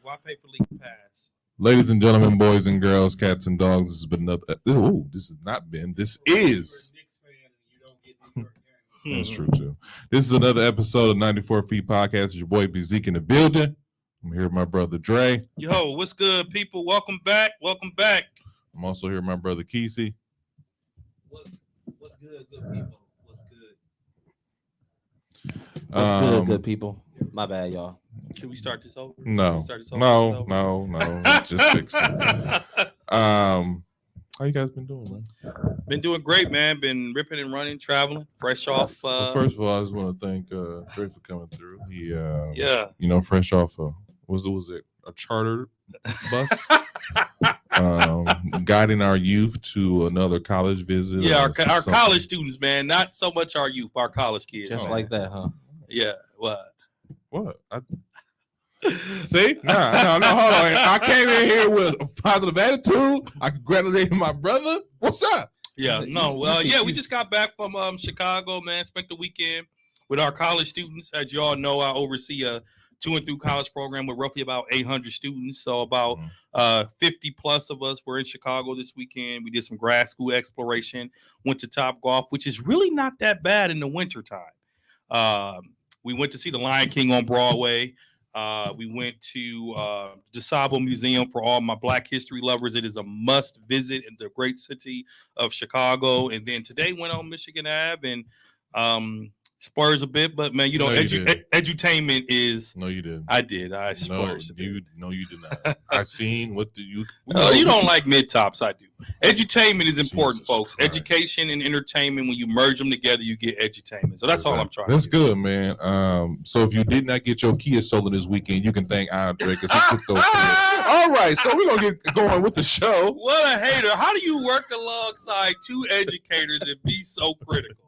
Why pay for league pass? Ladies and gentlemen, boys and girls, cats and dogs, this has been another. This has not been. This is. That's true too. This is another episode of 94 Feet Podcast. It's your boy B Zeke in the building. I'm here with my brother Dre. Yo, what's good, people? Welcome back. Welcome back. I'm also here with my brother Kesey. What's good, good people? What's good? What's good, good people? My bad, y'all. Should we start this over? No. Just fix it. How you guys been doing, man? Been doing great, man. Been ripping and running, traveling, fresh off. Well, first of all, I just want to thank Dre for coming through. He, yeah, fresh off was it a chartered bus? Guiding our youth to another college visit. Yeah, our college students, man. Not so much our youth, our college kids. Just like that, huh? Yeah. What? See? No, hold on. I came in here with a positive attitude. I congratulated my brother. What's up? Yeah, no. We just got back from Chicago, man. Spent the weekend with our college students. As you all know, I oversee a to and through college program with roughly about 800 students. So about 50 plus of us were in Chicago this weekend. We did some grad school exploration, went to Top Golf, which is really not that bad in the wintertime. We went to see the Lion King on Broadway. We went to the DeSable Museum for all my Black history lovers. It is a must visit in the great city of Chicago. And then today went on Michigan Ave and splurged a bit. But man, you know, edutainment is. No, you didn't. I did. I splurged. No, you did not. I seen what the you. You don't like mid tops. I do. Edutainment is important, Jesus folks. Christ. Education and entertainment. When you merge them together, you get edutainment. So that's all I'm trying. That's good, man. So if you did not get your Kia stolen this weekend, you can thank Andre because he took those. All right, so we're gonna get going with the show. What a hater! How do you work alongside two educators and be so critical?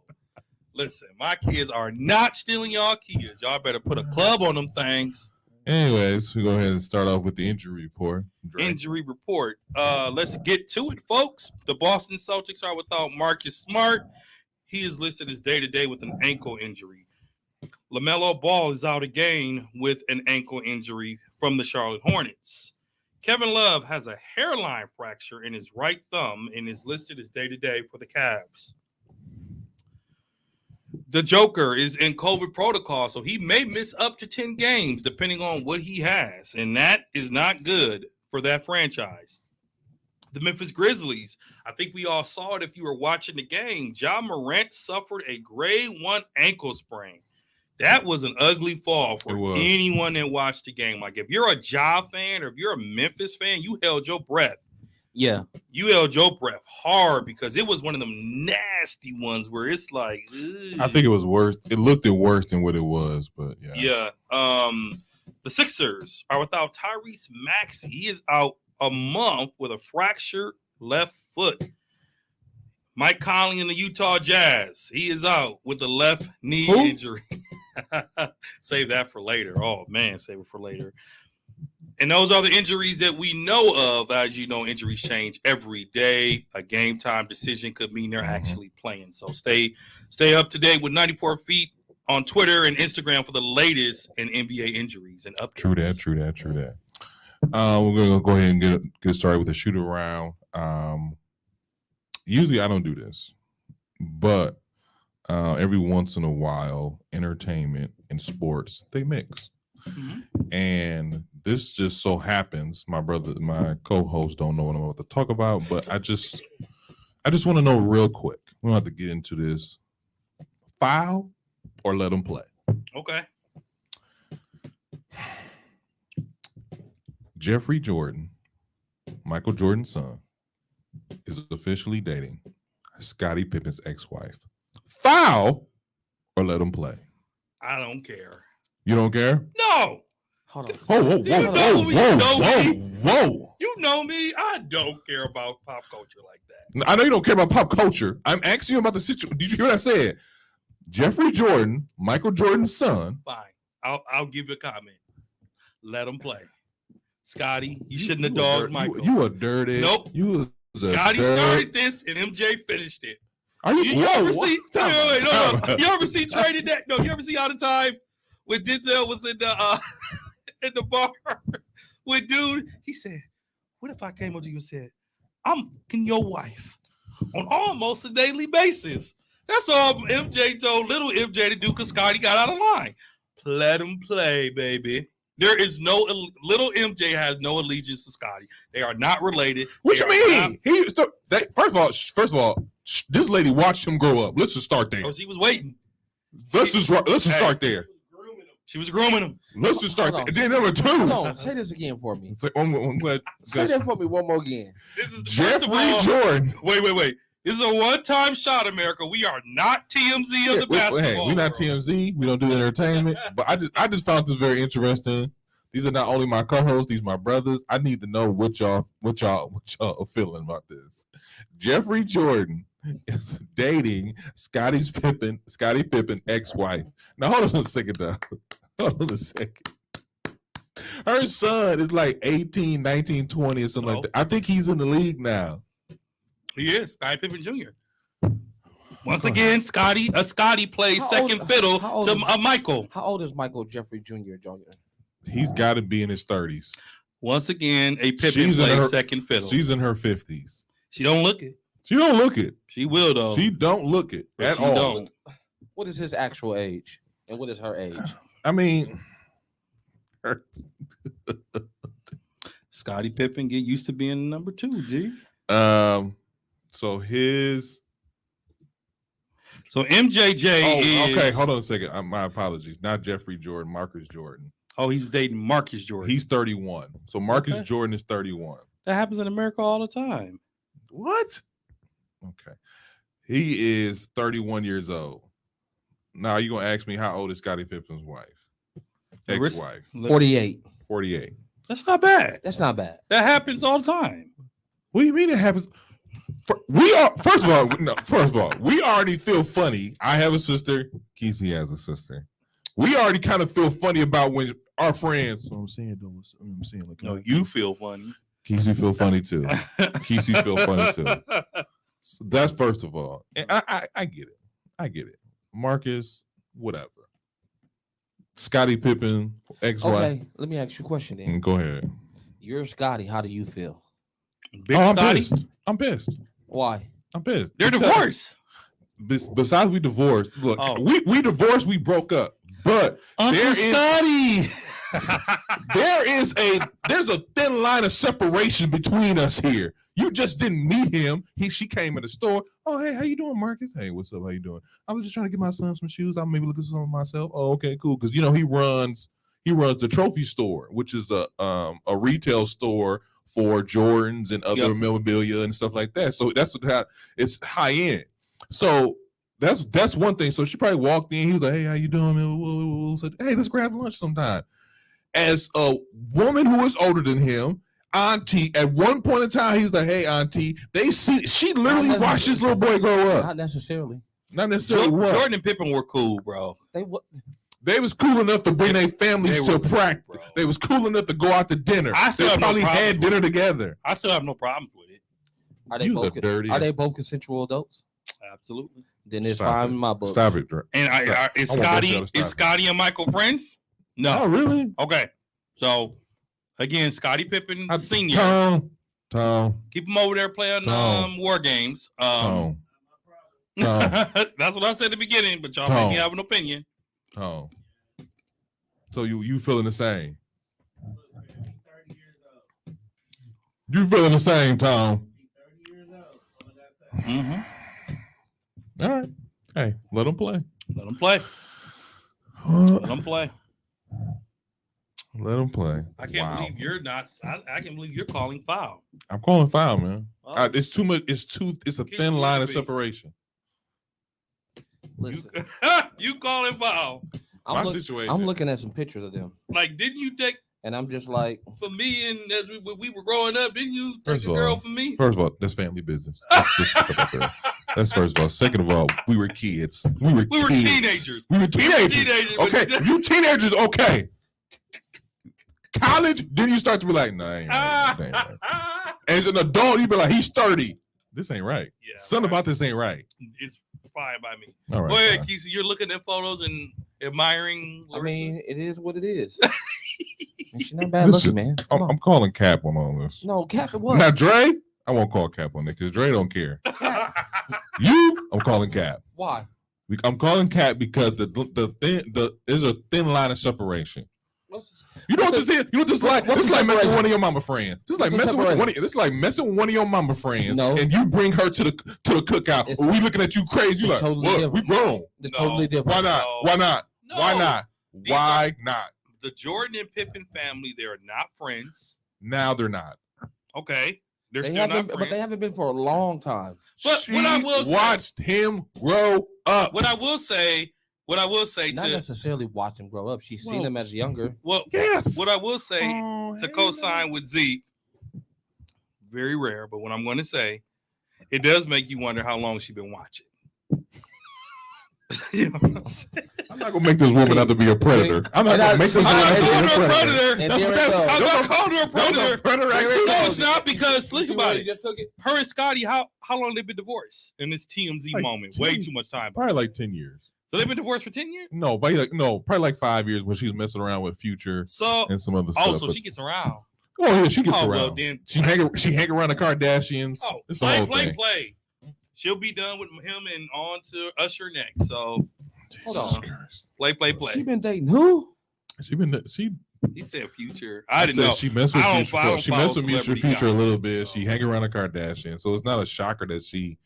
Listen, my kids are not stealing y'all Kias. Y'all better put a club on them things. Anyways, we go ahead and start off with the injury report. Injury report. Let's get to it, folks. The Boston Celtics are without Marcus Smart. He is listed as day-to-day with an ankle injury. LaMelo Ball is out again with an ankle injury from the Charlotte Hornets. Kevin Love has a hairline fracture in his right thumb and is listed as day-to-day for the Cavs. The Joker is in COVID protocol, so he may miss up to 10 games depending on what he has, and that is not good for that franchise. The Memphis Grizzlies, I think we all saw it if you were watching the game. Ja Morant suffered a grade 1 ankle sprain. That was an ugly fall for anyone that watched the game. Like, if you're a Ja fan or if you're a Memphis fan, you held your breath. Yeah. You held your breath hard because it was one of them nasty ones where it's like, ugh. I think it was worse. It looked worse than what it was, but yeah. Yeah. The Sixers are without Tyrese Maxey. He is out a month with a fractured left foot. Mike Conley in the Utah Jazz. He is out with a left knee injury. Save that for later. Oh, man, save it for later. And those are the injuries that we know of. As you know, injuries change every day. A game time decision could mean they're actually playing. So stay up to date with 94 Feet on Twitter and Instagram for the latest in NBA injuries and updates. True that. We're going to go ahead and get started with the shoot around. Usually I don't do this, but every once in a while, entertainment and sports, they mix. Mm-hmm. And this just so happens, my co-host don't know what I'm about to talk about, but I just want to know real quick. We don't have to get into this. Foul or let them play? Okay. Jeffrey Jordan, Michael Jordan's son, is officially dating Scottie Pippen's ex-wife. Foul or let them play? I don't care. You don't care? No. Hold on. Whoa. You know me. I don't care about pop culture like that. I know you don't care about pop culture. I'm asking you about the situation. Did you hear what I said? Jeffrey Jordan, Michael Jordan's son. Fine. I'll give you a comment. Let him play. Scotty, you shouldn't have dogged Michael. You a dirty. Nope. Scotty started this and MJ finished it. Are you? You ever see? You ever see Trading That? No. You ever see All the Time when Denzel was in the bar with dude. He said, "What if I came up to you and said, I'm fucking your wife on almost a daily basis?" That's all MJ told little MJ to do because Scotty got out of line. Let him play, baby. There is no little MJ has no allegiance to Scotty. They are not related. What They you are mean? First of all, this lady watched him grow up. Let's just start there. Oh, she was waiting. Let's just start there. She was grooming him. Let's just start Hold there. on. And then number Hold two. on, say this again for me. I'm glad. Say that for me one more again. This is first Jeffrey of all, Jordan. Wait. This is a one-time shot, America. We are not TMZ of the basketball. Hey, we're not world. TMZ. We don't do entertainment. But I just found this very interesting. These are not only my co-hosts; these are my brothers. I need to know what y'all are feeling about this. Jeffrey Jordan is dating Scottie Pippen ex-wife. Now hold on a second, though. Hold on a second. Her son is like 18, 19, 20 or something like that. I think he's in the league now. He is Scottie Pippen Jr. Once again, Scotty plays How second old- fiddle how old to is- Michael. How old is Michael Jeffrey Jr. Jr.? He's got to be in his 30s. Once again, a Pippen She's in plays her- second fiddle. She's in her 50s. She don't look it. She don't look it. She will though. She don't look it But at she all. don't. What is his actual age? And what is her age? I mean, Scottie Pippen get used to being number 2, G. so his. So MJJ is okay. Hold on a second. My apologies. Not Jeffrey Jordan. Marcus Jordan. Oh, he's dating Marcus Jordan. He's 31. So Marcus Okay. Jordan is 31. That happens in America all the time. What? Okay. He is 31 years old. Now you gonna ask me how old is Scottie Pippen's wife? Ex-wife. 48. 48. That's not bad. That's not bad. That happens all the time. What do you mean it happens? First of all, we already feel funny. I have a sister. Kesey has a sister. We already kind of feel funny about when our friends. So I'm saying though, I'm saying like No, you feel funny. Kesey feel funny too. Kesey feel funny too. So that's first of all. And I get it. I get it. Marcus, whatever. Scottie Pippen, ex-wife. Okay, let me ask you a question then. Go ahead. You're Scotty. How do you feel? Big I'm Scotty. pissed. I'm pissed. Why? I'm pissed. They're Because- divorced. Besides we divorced, look, Oh. we divorced, we broke up. But Uncle there is- Scotty. there's a thin line of separation between us here. You just didn't meet him. She came in the store. Oh, hey, how you doing, Marcus? Hey, what's up? How you doing? I was just trying to get my son some shoes. I'll maybe look at some myself. Oh, okay, cool. Because he runs the trophy store, which is a retail store for Jordans and other Yep. memorabilia and stuff like that. So that's how it's high end. So that's one thing. So she probably walked in. He was like, "Hey, how you doing, man?" Said, "Hey, let's grab lunch sometime." As a woman who is older than him, auntie, at one point in time, he's like, "Hey, auntie." She literally watched this little boy grow up. Not necessarily. Not necessarily what. Jordan and Pippen were cool, bro. They was cool enough to bring their families They to were, practice. bro. They was cool enough to go out to dinner. I still They have no probably problem had with dinner it. together. I still have no problems with it. Are they You both? a dirty. Are they both consensual adults? Absolutely. Then it's Stop fine it. in my book. Stop it, Dre. And is I want both Scotty y'all to stop is it. Scotty and Michael friends? Oh, No. really? Okay. So again, Scottie Pippen Senior. Tom. Keep him over there playing Tom. war games. Tom. That's what I said at the beginning, but y'all Tom. make me have an opinion. So you feeling the same? You feeling the same, Tom? Mm-hmm. All right. Hey, let him play. Let him play. Let him play. Let him play. I can't believe you're not. I can't believe you're calling foul. I'm calling foul, man. Oh. It's too much. It's a Keep thin line of moving. separation. Listen, You calling foul? My situation. I'm looking at some pictures of them, Like, didn't you take and I'm just like, for me? And as we were growing up, didn't you take First a of girl all, for me? First of all, that's family business. Let's talk about that. That's first of all. Second of all, we were kids. We were We were kids. teenagers. We were teenagers. Teenagers, but- Okay, you teenagers, okay. College, then you start to be like, nah, ain't right. That ain't right. As an adult, you be like, he's 30. This ain't right. Yeah, Something right. about this ain't right. It's fine by me. All right. Go ahead, fine. Kesey. You're looking at photos and admiring I Larissa? mean, it is what it is. And she's not bad Listen, looking, man. Come I'm on. calling Cap on all this. No, Cap, what? Now, Dre, I won't call Cap on it because Dre don't care. I'm calling Cap. Why? I'm calling Cap because there's a thin line of separation. You know what this is? You know this like? what's This the like messing with separation? one of your mama friends. This like What's the messing with separation? this like messing with one of your mama friends. No. And you bring her to the cookout. It's We looking at you crazy. You it's like, totally what? We different. grown. It's No. totally different. Why not? No. Why not? No. Why not? These Why not? The Jordan and Pippen family, they're not friends. Now they're not. Okay. They're They still haven't, not but friends. they haven't been for a long time. But She what I will say- watched him grow up. What I will say Not to necessarily watch him grow up. She's seen Well, him as younger. well, Yes. what I will say Oh, to hey, co-sign with Zeke, very rare, but what I'm going to say, it does make you wonder how long she's been watching. You know what I'm saying? I'm not gonna make this woman out to be a predator. I'm not And gonna I- make this I'm woman not out to calling be her a a predator. predator. And there it goes. I'm not calling her a That was predator. a predator There it activity. No, goes. it's not because See think where about he it. just took it? Her and Scotty, how long they been divorced in this TMZ Like moment? 10 Way too much time. Probably like 10 years. So they've been divorced for 10 years. No, probably like 5 years when she was messing around with Future So and some other stuff. oh, so but- she gets around. oh yeah, she gets Oh around. well, then She hang around the Kardashians. oh, It's the whole thing. play. She'll be done with him and on to Usher next. So Hold Jesus on. Christ. play. She been dating who? She He said Future. I didn't said know. she messed I with don't- I Future. don't She follow messed with celebrity Future a gossip, little bit. so. She hang around the Kardashians. So it's not a shocker that she,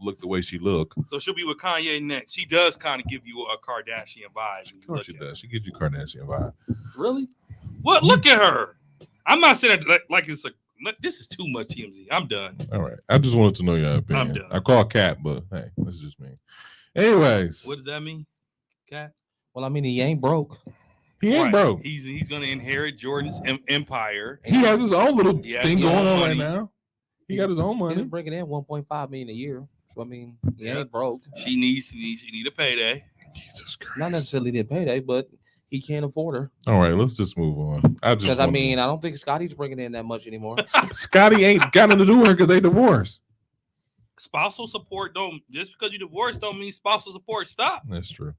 looked the way she looked. So she'll be with Kanye next. She does kind of give you a Kardashian vibe. when you Of course look she at her. does. She gives you Kardashian vibe. Really? What? Look at her. I'm not saying that like it's a. This is too much TMZ. I'm done. All right. I just wanted to know your opinion. done. I call Cat, but hey, this is just me. Anyways, What does that mean, Cat? Well, I mean, he ain't broke. he ain't Right. broke. He's gonna inherit Jordan's empire. He has his own little He has thing his going own on money. right now. He got his own He's money. bringing in 1.5 million a year. So I mean, he Yeah. ain't broke. She need a payday. Jesus Christ. Not necessarily the payday, but he can't afford her. All right, let's just move on. Because I mean, I don't think Scotty's bringing in that much anymore. Scotty ain't got nothing to do with her because they divorced. Spousal support don't just because you divorced don't mean spousal support stop. That's true.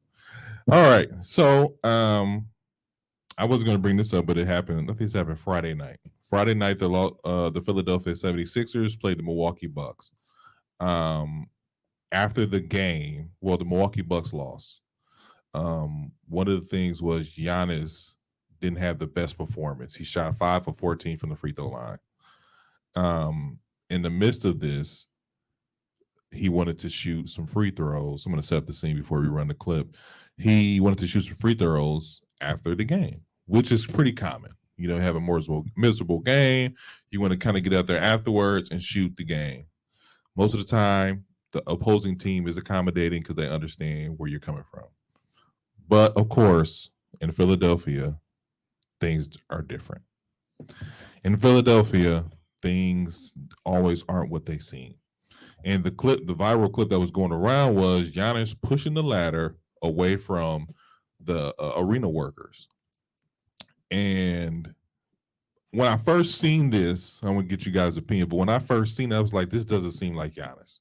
All right. So I wasn't gonna bring this up, but it happened. I think this happened Friday night. Friday night, the Philadelphia 76ers played the Milwaukee Bucks. After the game, well, the Milwaukee Bucks lost. One of the things was Giannis didn't have the best performance. He shot 5 for 14 from the free throw line. In the midst of this, he wanted to shoot some free throws. I'm going to set up the scene before we run the clip. He wanted to shoot some free throws after the game, which is pretty common. You know, have a miserable game. You want to kind of get out there afterwards and shoot the game. Most of the time, the opposing team is accommodating because they understand where you're coming from. But of course, in Philadelphia, things are different. In Philadelphia, things always aren't what they seem. And the viral clip that was going around was Giannis pushing the ladder away from the arena workers. And when I first seen this, I'm gonna get you guys' opinion. But when I first seen it, I was like, this doesn't seem like Giannis.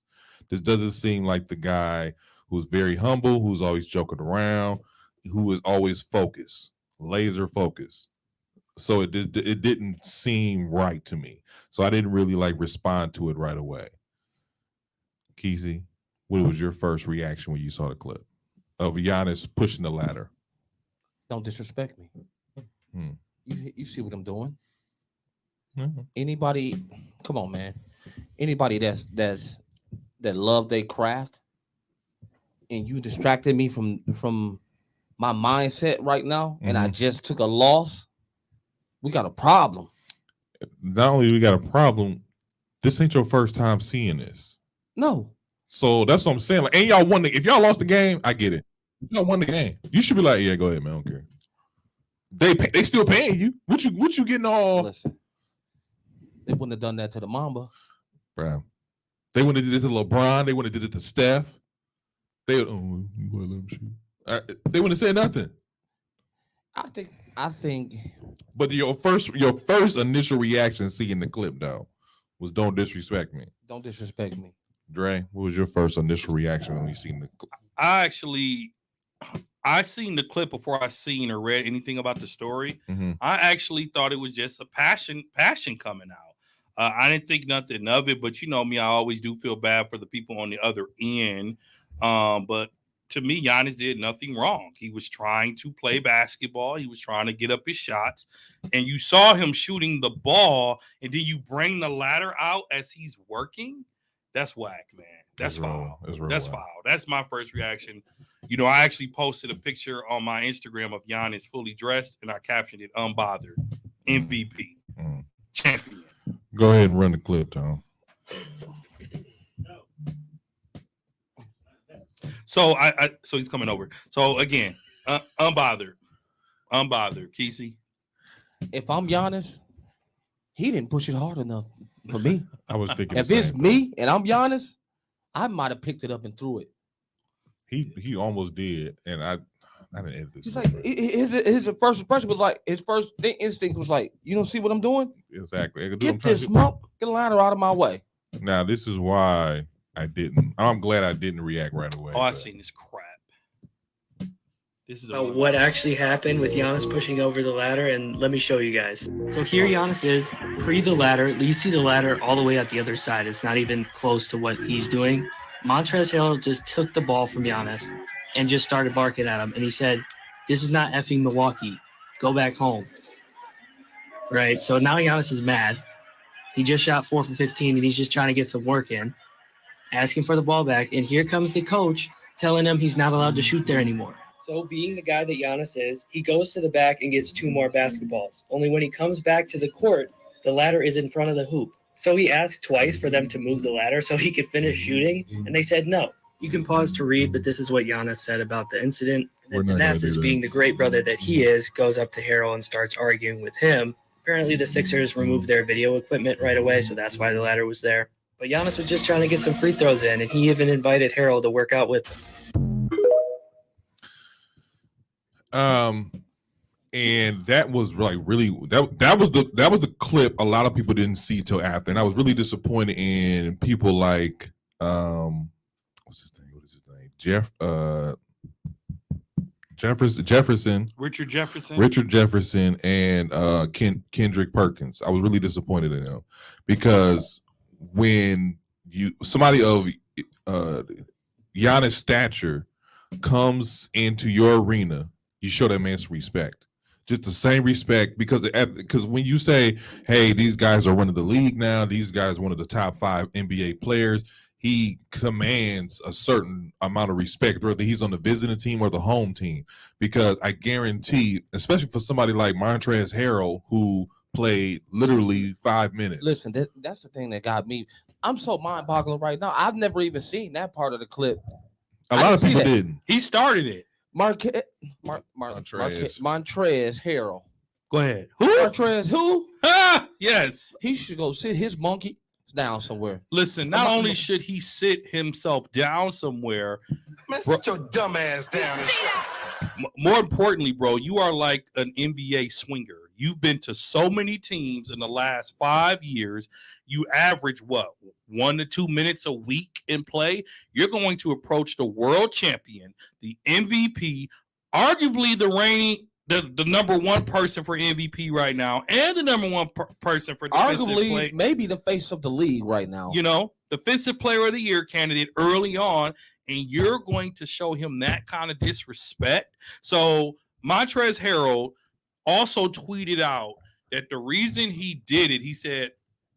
This doesn't seem like the guy who's very humble, who's always joking around, who is always focused, laser focused. So it didn't seem right to me. So I didn't really respond to it right away. Kesey, what was your first reaction when you saw the clip of Giannis pushing the ladder? Don't disrespect me. Hmm. You see what I'm doing? Mhm. Anybody, come on, man. Anybody that love their craft, and you distracted me from my mindset right now, and I just took a loss. We got a problem. Not only we got a problem, this ain't your first time seeing this. No, So that's what I'm saying. And y'all won if y'all lost the game, I get it. Y'all won the game. You should be like, yeah, go ahead, man. I don't care. They still paying you. What you getting all? listen. They wouldn't have done that to the Mamba. Bro. They wouldn't have did it to LeBron. They wouldn't have did it to Steph. They would, you want to let him shoot. They wouldn't have said nothing. I think But your first initial reaction seeing the clip though was don't disrespect me. don't disrespect me. Dre, what was your first initial reaction when you seen the clip? I actually I seen the clip before I seen or read anything about the story. Mhm. I actually thought it was just a passion coming out. I didn't think nothing of it, but you know me, I always do feel bad for the people on the other end. But to me, Giannis did nothing wrong. He was trying to play basketball. He was trying to get up his shots, and you saw him shooting the ball, and then you bring the ladder out as he's working. That's whack, man. That's foul. That's foul. That's my first reaction. You know, I actually posted a picture on my Instagram of Giannis fully dressed, and I captioned it "Unbothered, MVP, champion." Go ahead and run the clip, Tom. So so he's coming over. So again, unbothered, Kesey. If I'm Giannis, he didn't push it hard enough for me. I was thinking If it's me and I'm Giannis, I might have picked it up and threw it. He almost did, and I didn't edit this. He's like his first impression was like his first instinct was like, you don't see what I'm doing? Exactly. Get this mump, get a ladder out of my way. Now this is why I didn't. I'm glad I didn't react right away. Oh, I seen this crap. This is what actually happened with Giannis pushing over the ladder, and let me show you guys. So here Giannis is, pre the ladder. You see the ladder all the way at the other side. It's not even close to what he's doing. Montrezl Harrell just took the ball from Giannis and just started barking at him. And he said, "This is not effing Milwaukee. Go back home." Right? So now Giannis is mad. He just shot 4 for 15, and he's just trying to get some work in, asking for the ball back. And here comes the coach telling him he's not allowed to shoot there anymore. So being the guy that Giannis is, he goes to the back and gets 2 more basketballs. Only when he comes back to the court, the ladder is in front of the hoop. So he asked twice for them to move the ladder so he could finish shooting, and they said no. You can pause to read, but this is what Giannis said about the incident. And then Thanasis, being the great brother that he is, goes up to Harrell and starts arguing with him. Apparently the Sixers removed their video equipment right away, so that's why the ladder was there. But Giannis was just trying to get some free throws in, and he even invited Harrell to work out with him. And that was like really that was the clip a lot of people didn't see till after, and I was really disappointed in people like what's his name? What is his name? Richard Jefferson, and Kendrick Perkins. I was really disappointed in them because when somebody of Giannis' stature comes into your arena, you show that man some respect. Just the same respect, because when you say, hey, these guys are running the league now, these guys are one of the top 5 NBA players, he commands a certain amount of respect, whether he's on the visiting team or the home team. Because I guarantee, especially for somebody like Montrezl Harrell, who played literally 5 minutes. Listen, that's the thing that got me. I'm so mind-boggling right now. I've never even seen that part of the clip. A lot of people didn't. He started it. Montrezl Harrell. Go ahead. Who? Montrezl who? Yes. He should go sit his monkey down somewhere. Listen, not only should he sit himself down somewhere, man, sit your dumb ass down. More importantly, bro, you are like an NBA swinger. You've been to so many teams in the last 5 years. You average what, 1 to 2 minutes a week in play? You're going to approach the world champion, the MVP, arguably the number 1 person for MVP right now, and the number 1 person for defensive play. Maybe the face of the league right now. You know, defensive player of the year candidate early on, and you're going to show him that kind of disrespect. So Montrezl Harrell also tweeted out that the reason he did it, he said,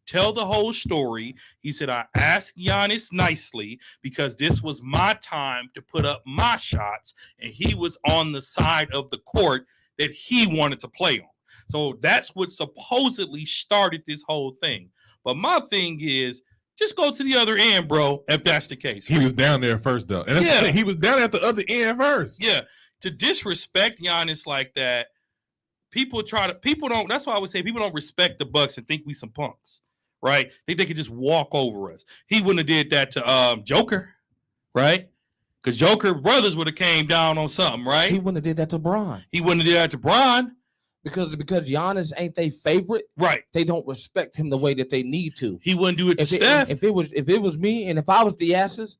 tell the whole story. He said, I asked Giannis nicely because this was my time to put up my shots, and he was on the side of the court that he wanted to play on. So that's what supposedly started this whole thing. But my thing is, just go to the other end, bro, if that's the case. He was down there first, though. And that's the thing. He was down at the other end first. Yeah. To disrespect Giannis like that, that's why I would say people don't respect the Bucks and think we some punks, right? They could just walk over us. He wouldn't have did that to Joker, right? Because Joker brothers would have came down on something, right? He wouldn't have did that to Bron. He wouldn't have did that to Bron. Because Giannis ain't their favorite, right? They don't respect him the way that they need to. He wouldn't do it to Steph. If it was me, and if I was the asses,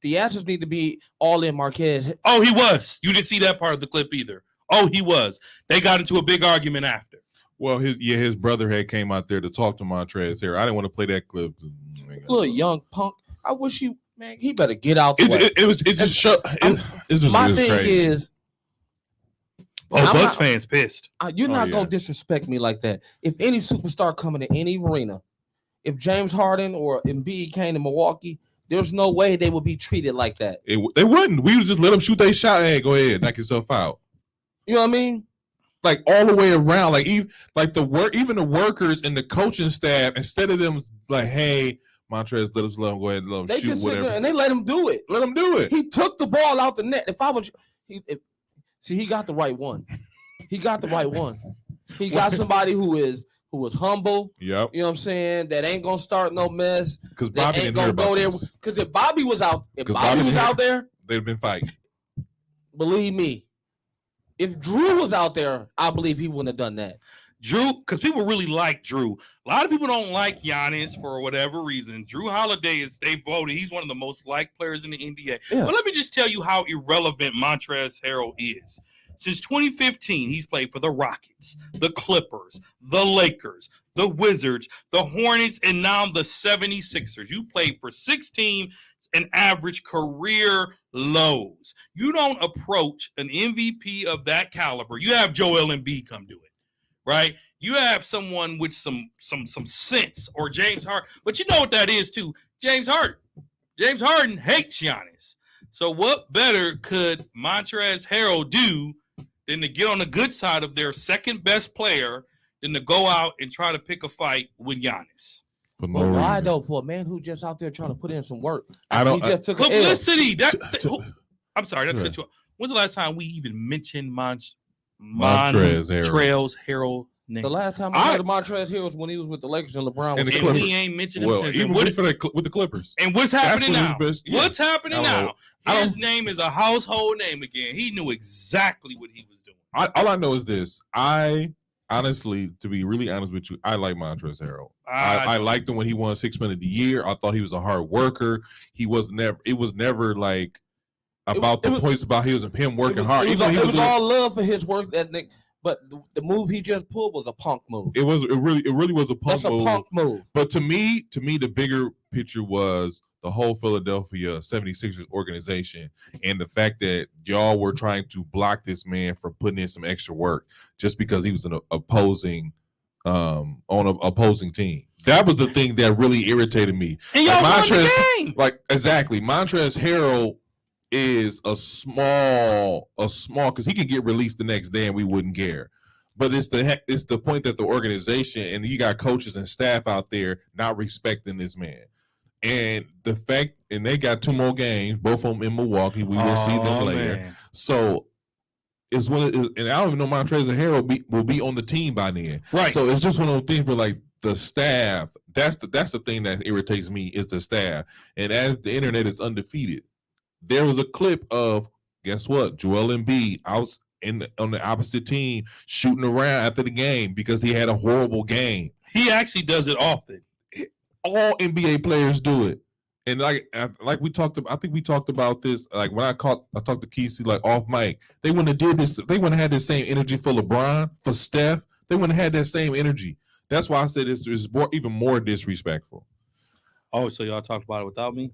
Theatrics need to be all in Marquez. Oh, he was. You didn't see that part of the clip either. Oh, he was. They got into a big argument after. Well, his brother had came out there to talk to Montrezl Harrell. I didn't want to play that clip. Little young punk. I wish he better get out the way. It just shut. My thing is, Bucks fans pissed. You're not gonna disrespect me like that. If any superstar coming to any arena, if James Harden or Embiid came to Milwaukee, there's no way they would be treated like that. They wouldn't. We would just let them shoot their shot. Hey, go ahead, knock yourself out. You know what I mean? Like all the way around. Like even the workers and the coaching staff, instead of them like, hey, Montrezl, let him go ahead and let him They shoot just sit whatever. there and they let him do it. Let him do it. He took the ball out the net. If I was, he got the right one. He got the right one. He got somebody who was humble. Yep. You know what I'm saying? That ain't gonna start no mess. Because That Bobby ain't didn't gonna hear go about there. this. Because if Bobby was out there, they'd been fighting. believe me. If Drew was out there, I believe he wouldn't have done that. Drew, because people really like Drew. A lot of people don't like Giannis for whatever reason. Drew Holiday they voted. He's one of the most liked players in the NBA. Yeah. But let me just tell you how irrelevant Montrezl Harrell is. Since 2015, he's played for the Rockets, the Clippers, the Lakers, the Wizards, the Hornets, and now the 76ers. You played for 6 teams and average career lows. You don't approach an MVP of that caliber. You have Joel Embiid come do it, right? You have someone with some sense, or James Harden. But you know what that is too, James Harden. James Harden hates Giannis. So what better could Montrezl Harrell do than to get on the good side of their second best player than to go out and try to pick a fight with Giannis? For no But why reason. though? For a man who just out there trying to put in some work, I don't- He just took an L. Publicity. I'm sorry, that's Yeah. cut you off. When's the last time we even mentioned Montrezl Montrezl Harrell name? The last time I heard of Montrezl Harrell was when he was with the Lakers and LeBron And was the And Clippers. we ain't mentioned him Well, since. even And, what, with the Clippers. and what's That's happening when he now? was best- yeah. What's happening I don't now? know. His name is a household name again. He knew exactly what he was doing. All I know is this. I honestly, to be really honest with you, I like Montrezl Harrell. I liked him when he won 6 Man of the Year. I thought he was a hard worker. It was never like about It was- points about him working hard. It was, Even when he it was doing- all love for his work ethic, but the move he just pulled was a punk move. it really was a punk That's a move. punk move. But to me, the bigger picture was the whole Philadelphia 76ers organization and the fact that y'all were trying to block this man from putting in some extra work just because he was an opposing on an opposing team. That was the thing that really irritated me. And y'all won the game. Like exactly, Montrezl Harrell is a small because he can get released the next day and we wouldn't care. But it's the point that the organization and you got coaches and staff out there not respecting this man. And the fact, and they got 2 more games, both of them in Milwaukee. We will see them later. Man. So it's and I don't even know Montrezl Harrell will be on the team by then. Right. So it's just one of those things where like the staff. That's the thing that irritates me is the staff. And as the internet is undefeated, there was a clip of guess what, Joel Embiid out on the opposite team shooting around after the game because he had a horrible game. He actually does it often. All NBA players do it, and like we talked about, I think we talked about this. Like when I talked to Kesey like off mic, they wouldn't have did this. They wouldn't have had the same energy for LeBron, for Steph. They wouldn't have had that same energy. That's why I said it's even more disrespectful. Oh, so y'all talked about it without me?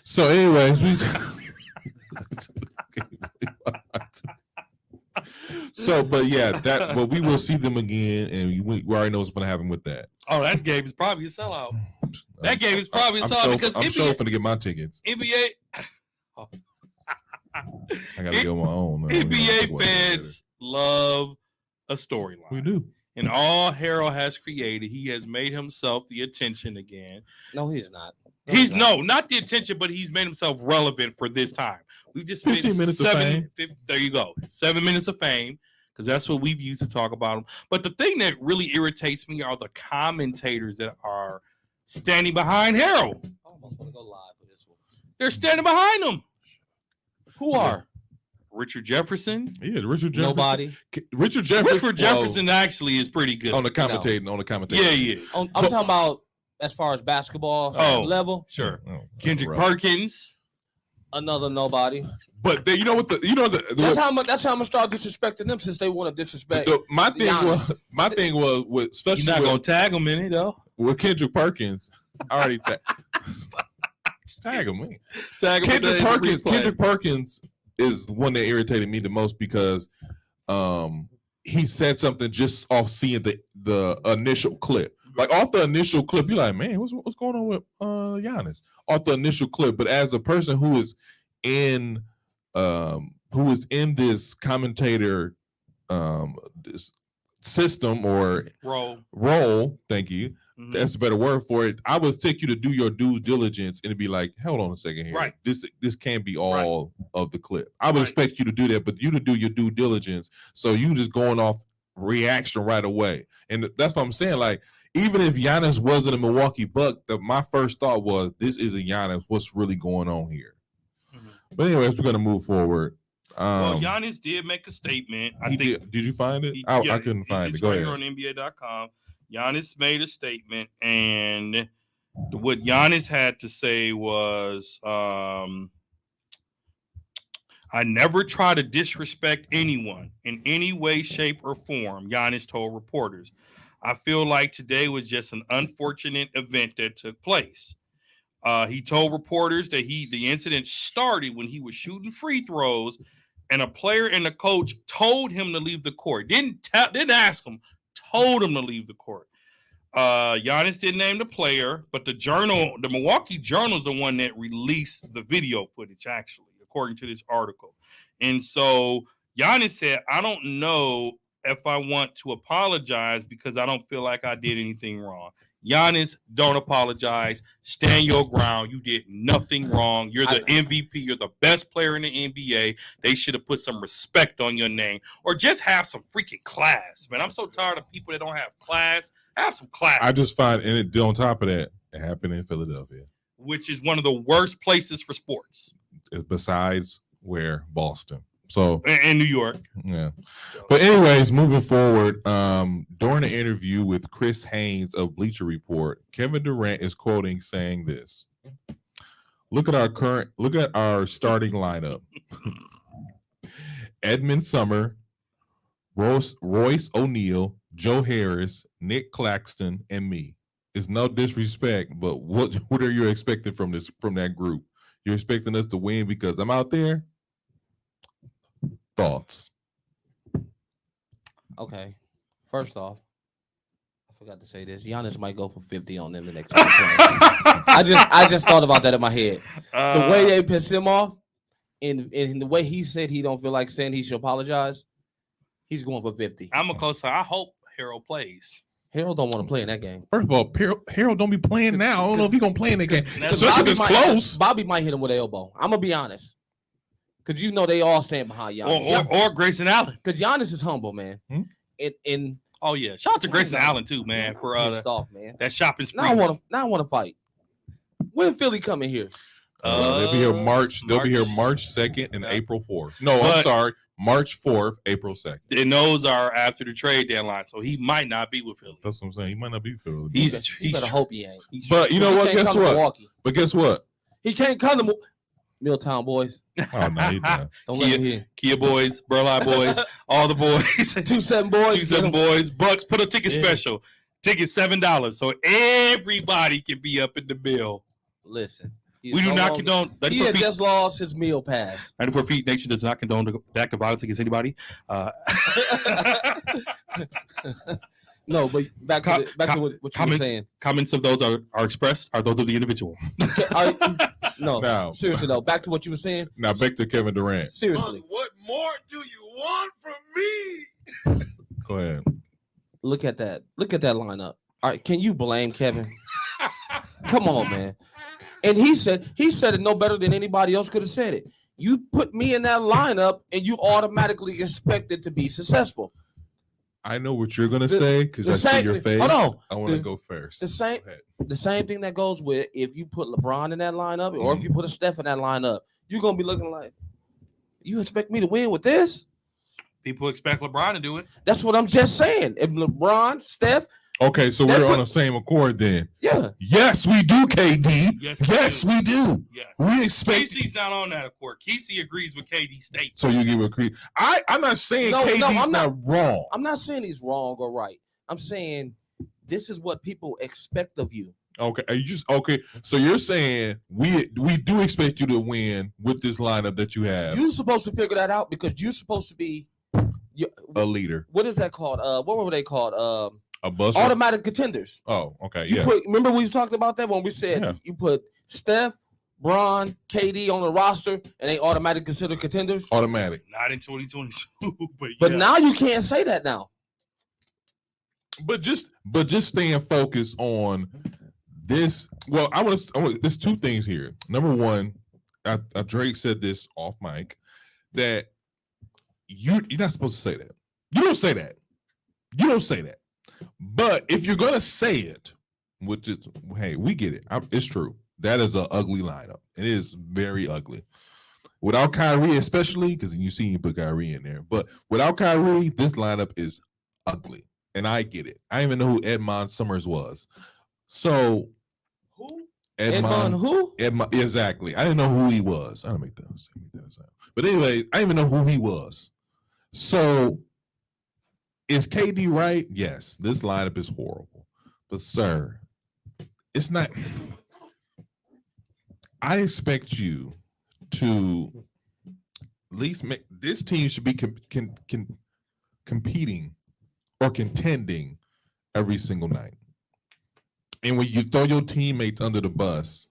So, anyways, but we will see them again, and we already know what's going to happen with that. Oh, that game is probably a sellout. That game is probably a I'm sellout sure, because I'm NBA, sure finna get my tickets. NBA, I gotta go my own. NBA fans love a We storyline. do. And all Harrell has created, he has made himself the attention again. No, he's not. He's not the attention, but he's made himself relevant for this time. We've just 15 minutes of fame. There you go. 7 minutes of fame, because that's what we've used to talk about him. But the thing that really irritates me are the commentators that are standing behind Harrell. I almost want to go live for this one. They're standing behind him. Who are? Richard Jefferson. Yeah, Richard Jefferson. Nobody. Richard Jefferson. Richard Jefferson actually is pretty good. on the commentating. Yeah, he is. I'm talking about as far as basketball Oh. level, Sure. Oh, Kendrick rough. Perkins. another nobody. But you know what? That's how I'm gonna start disrespecting them since they want to disrespect. my Giannis. thing was with especially You're not with, gonna tag him in it though. with Kendrick Perkins. I already tag him. Man. Tag him Kendrick in the Perkins. replay. Kendrick Perkins is the one that irritated me the most because he said something just off seeing the initial clip. Like off the initial clip, you're like, man, what's going on with Giannis? Off the initial clip, but as a person who is in this commentator this system or role, thank you. Mhm. That's a better word for it. I would take you to do your due diligence and be like, hold on a second here. Right. This can't be all of the clip. I would Right. expect you to do that, but you to do your due diligence. So you just going off reaction right away. And that's what I'm saying. Like, even if Giannis wasn't a Milwaukee Buck, my first thought was, this is a Giannis. What's really going on here? Mhm. But anyways, we're gonna move forward. Well, Giannis did make a statement. I think did you find it? yeah, I couldn't find it. it's Go right ahead. here on NBA.com. Giannis made a statement, and what Giannis had to say was, I never try to disrespect anyone in any way, shape, or form, Giannis told reporters. I feel like today was just an unfortunate event that took place. He told reporters that the incident started when he was shooting free throws, and a player and the coach told him to leave the court. Didn't ask him, told him to leave the court. Giannis didn't name the player, but the Milwaukee Journal is the one that released the video footage, actually, according to this article. And so Giannis said, I don't know if I want to apologize because I don't feel like I did anything wrong. Giannis, don't apologize. Stand your ground. You did nothing wrong. You're the MVP. You're the best player in the NBA. They should have put some respect on your name or just have some freaking class, man. I'm so tired of people that don't have class. Have some class. I just find, and on top of that, it happened in Philadelphia, which is one of the worst places for sports. Besides where Boston. So in New York. Yeah. But anyways, moving forward, during the interview with Chris Haynes of Bleacher Report, Kevin Durant is quoting saying this. Look at our starting lineup. Edmund Summer, Royce O'Neal, Joe Harris, Nick Claxton, and me. It's no disrespect, but what are you expecting from that group? You're expecting us to win because I'm out there? Thoughts? Okay. First off, I forgot to say this. Giannis might go for 50 on them the next time. I just thought about that in my head. The way they pissed him off, and the way he said he don't feel like saying he should apologize, he's going for 50. I'm a co-sign. I hope Harold plays. Harold don't want to play in that game. First of all, Harold don't be playing now. I don't know if he's gonna play in that game, especially if it's close. Bobby might hit him with an elbow. I'm gonna be honest, because you know they all stand behind Giannis. Or Grayson Allen. Because Giannis is humble, man. Oh yeah, shout out to Grayson Allen too, man, for that shopping spree. Now I want to fight. When Philly coming here? They'll be here March. They'll be here March 2nd and April 4th. No, I'm sorry, March 4th, April 2nd. And those are after the trade deadline, so he might not be with Philly. That's what I'm saying. He might not be with Philly. He better hope he ain't. But you know what? Guess what? But guess what? He can't come to Milltown boys. Oh no, he done. Don't let him here. Kia boys, Burleigh boys, all the boys. 2-7 boys. 2-7 boys. Bucks put a ticket special. Ticket $7, so everybody can be up in the bill. Listen. We do not condone. He had just lost his meal pass. 94 Feet Nation does not condone the act of violence against anybody. No, but back to what you were saying. Comments of those are expressed are those of the individual. No, seriously though. Back to what you were saying. Now back to Kevin Durant. Seriously. What more do you want from me? Go ahead. Look at that. Look at that lineup. All right, can you blame Kevin? Come on, man. And he said it no better than anybody else could have said it. You put me in that lineup and you automatically expect it to be successful. I know what you're gonna say because I see your face. Hold on. I want to go first. The same thing that goes with if you put LeBron in that lineup or if you put a Steph in that lineup, you're gonna be looking like, you expect me to win with this? People expect LeBron to do it. That's what I'm just saying. If LeBron, Steph, Okay, so That's we're what- on the same accord then. Yeah. Yes, we do, KD. Yes, we do. Yes. We expect. Kesey's not on that accord. Kesey agrees with KD's statement. So you give a credit. I'm not saying No, KD's I'm not wrong. I'm not saying he's wrong or right. I'm saying this is what people expect of you. Okay, are you just okay? So you're saying we do expect you to win with this lineup that you have. You're supposed to figure that out because you're supposed to be A leader, what is that called? What were they called? a bus. Automatic contenders. Oh, okay, You yeah. remember we talked about that when we said Yeah. you put Steph, Bron, KD on the roster and they automatically considered contenders. Automatic. Not in 2022, But yeah. now you can't say that now. But just staying focused on this. Well, I want to. There's two things here. Number one, Drake said this off mic that you're not supposed to say that. You don't say that. You don't say that. But if you're gonna say it, which is hey, we get it. It's true. That is an ugly lineup. It is very ugly. Without Kyrie, especially because you see you put Kyrie in there, but without Kyrie, this lineup is ugly. And I get it. I didn't even know who Edmond Summers was. So Who? Edmond who? exactly. I didn't know who he was. I don't make that sound. But anyway, I didn't even know who he was. So is KD right? Yes, this lineup is horrible. But sir, it's not. I expect you to at least make this team should be competing or contending every single night. And when you throw your teammates under the bus,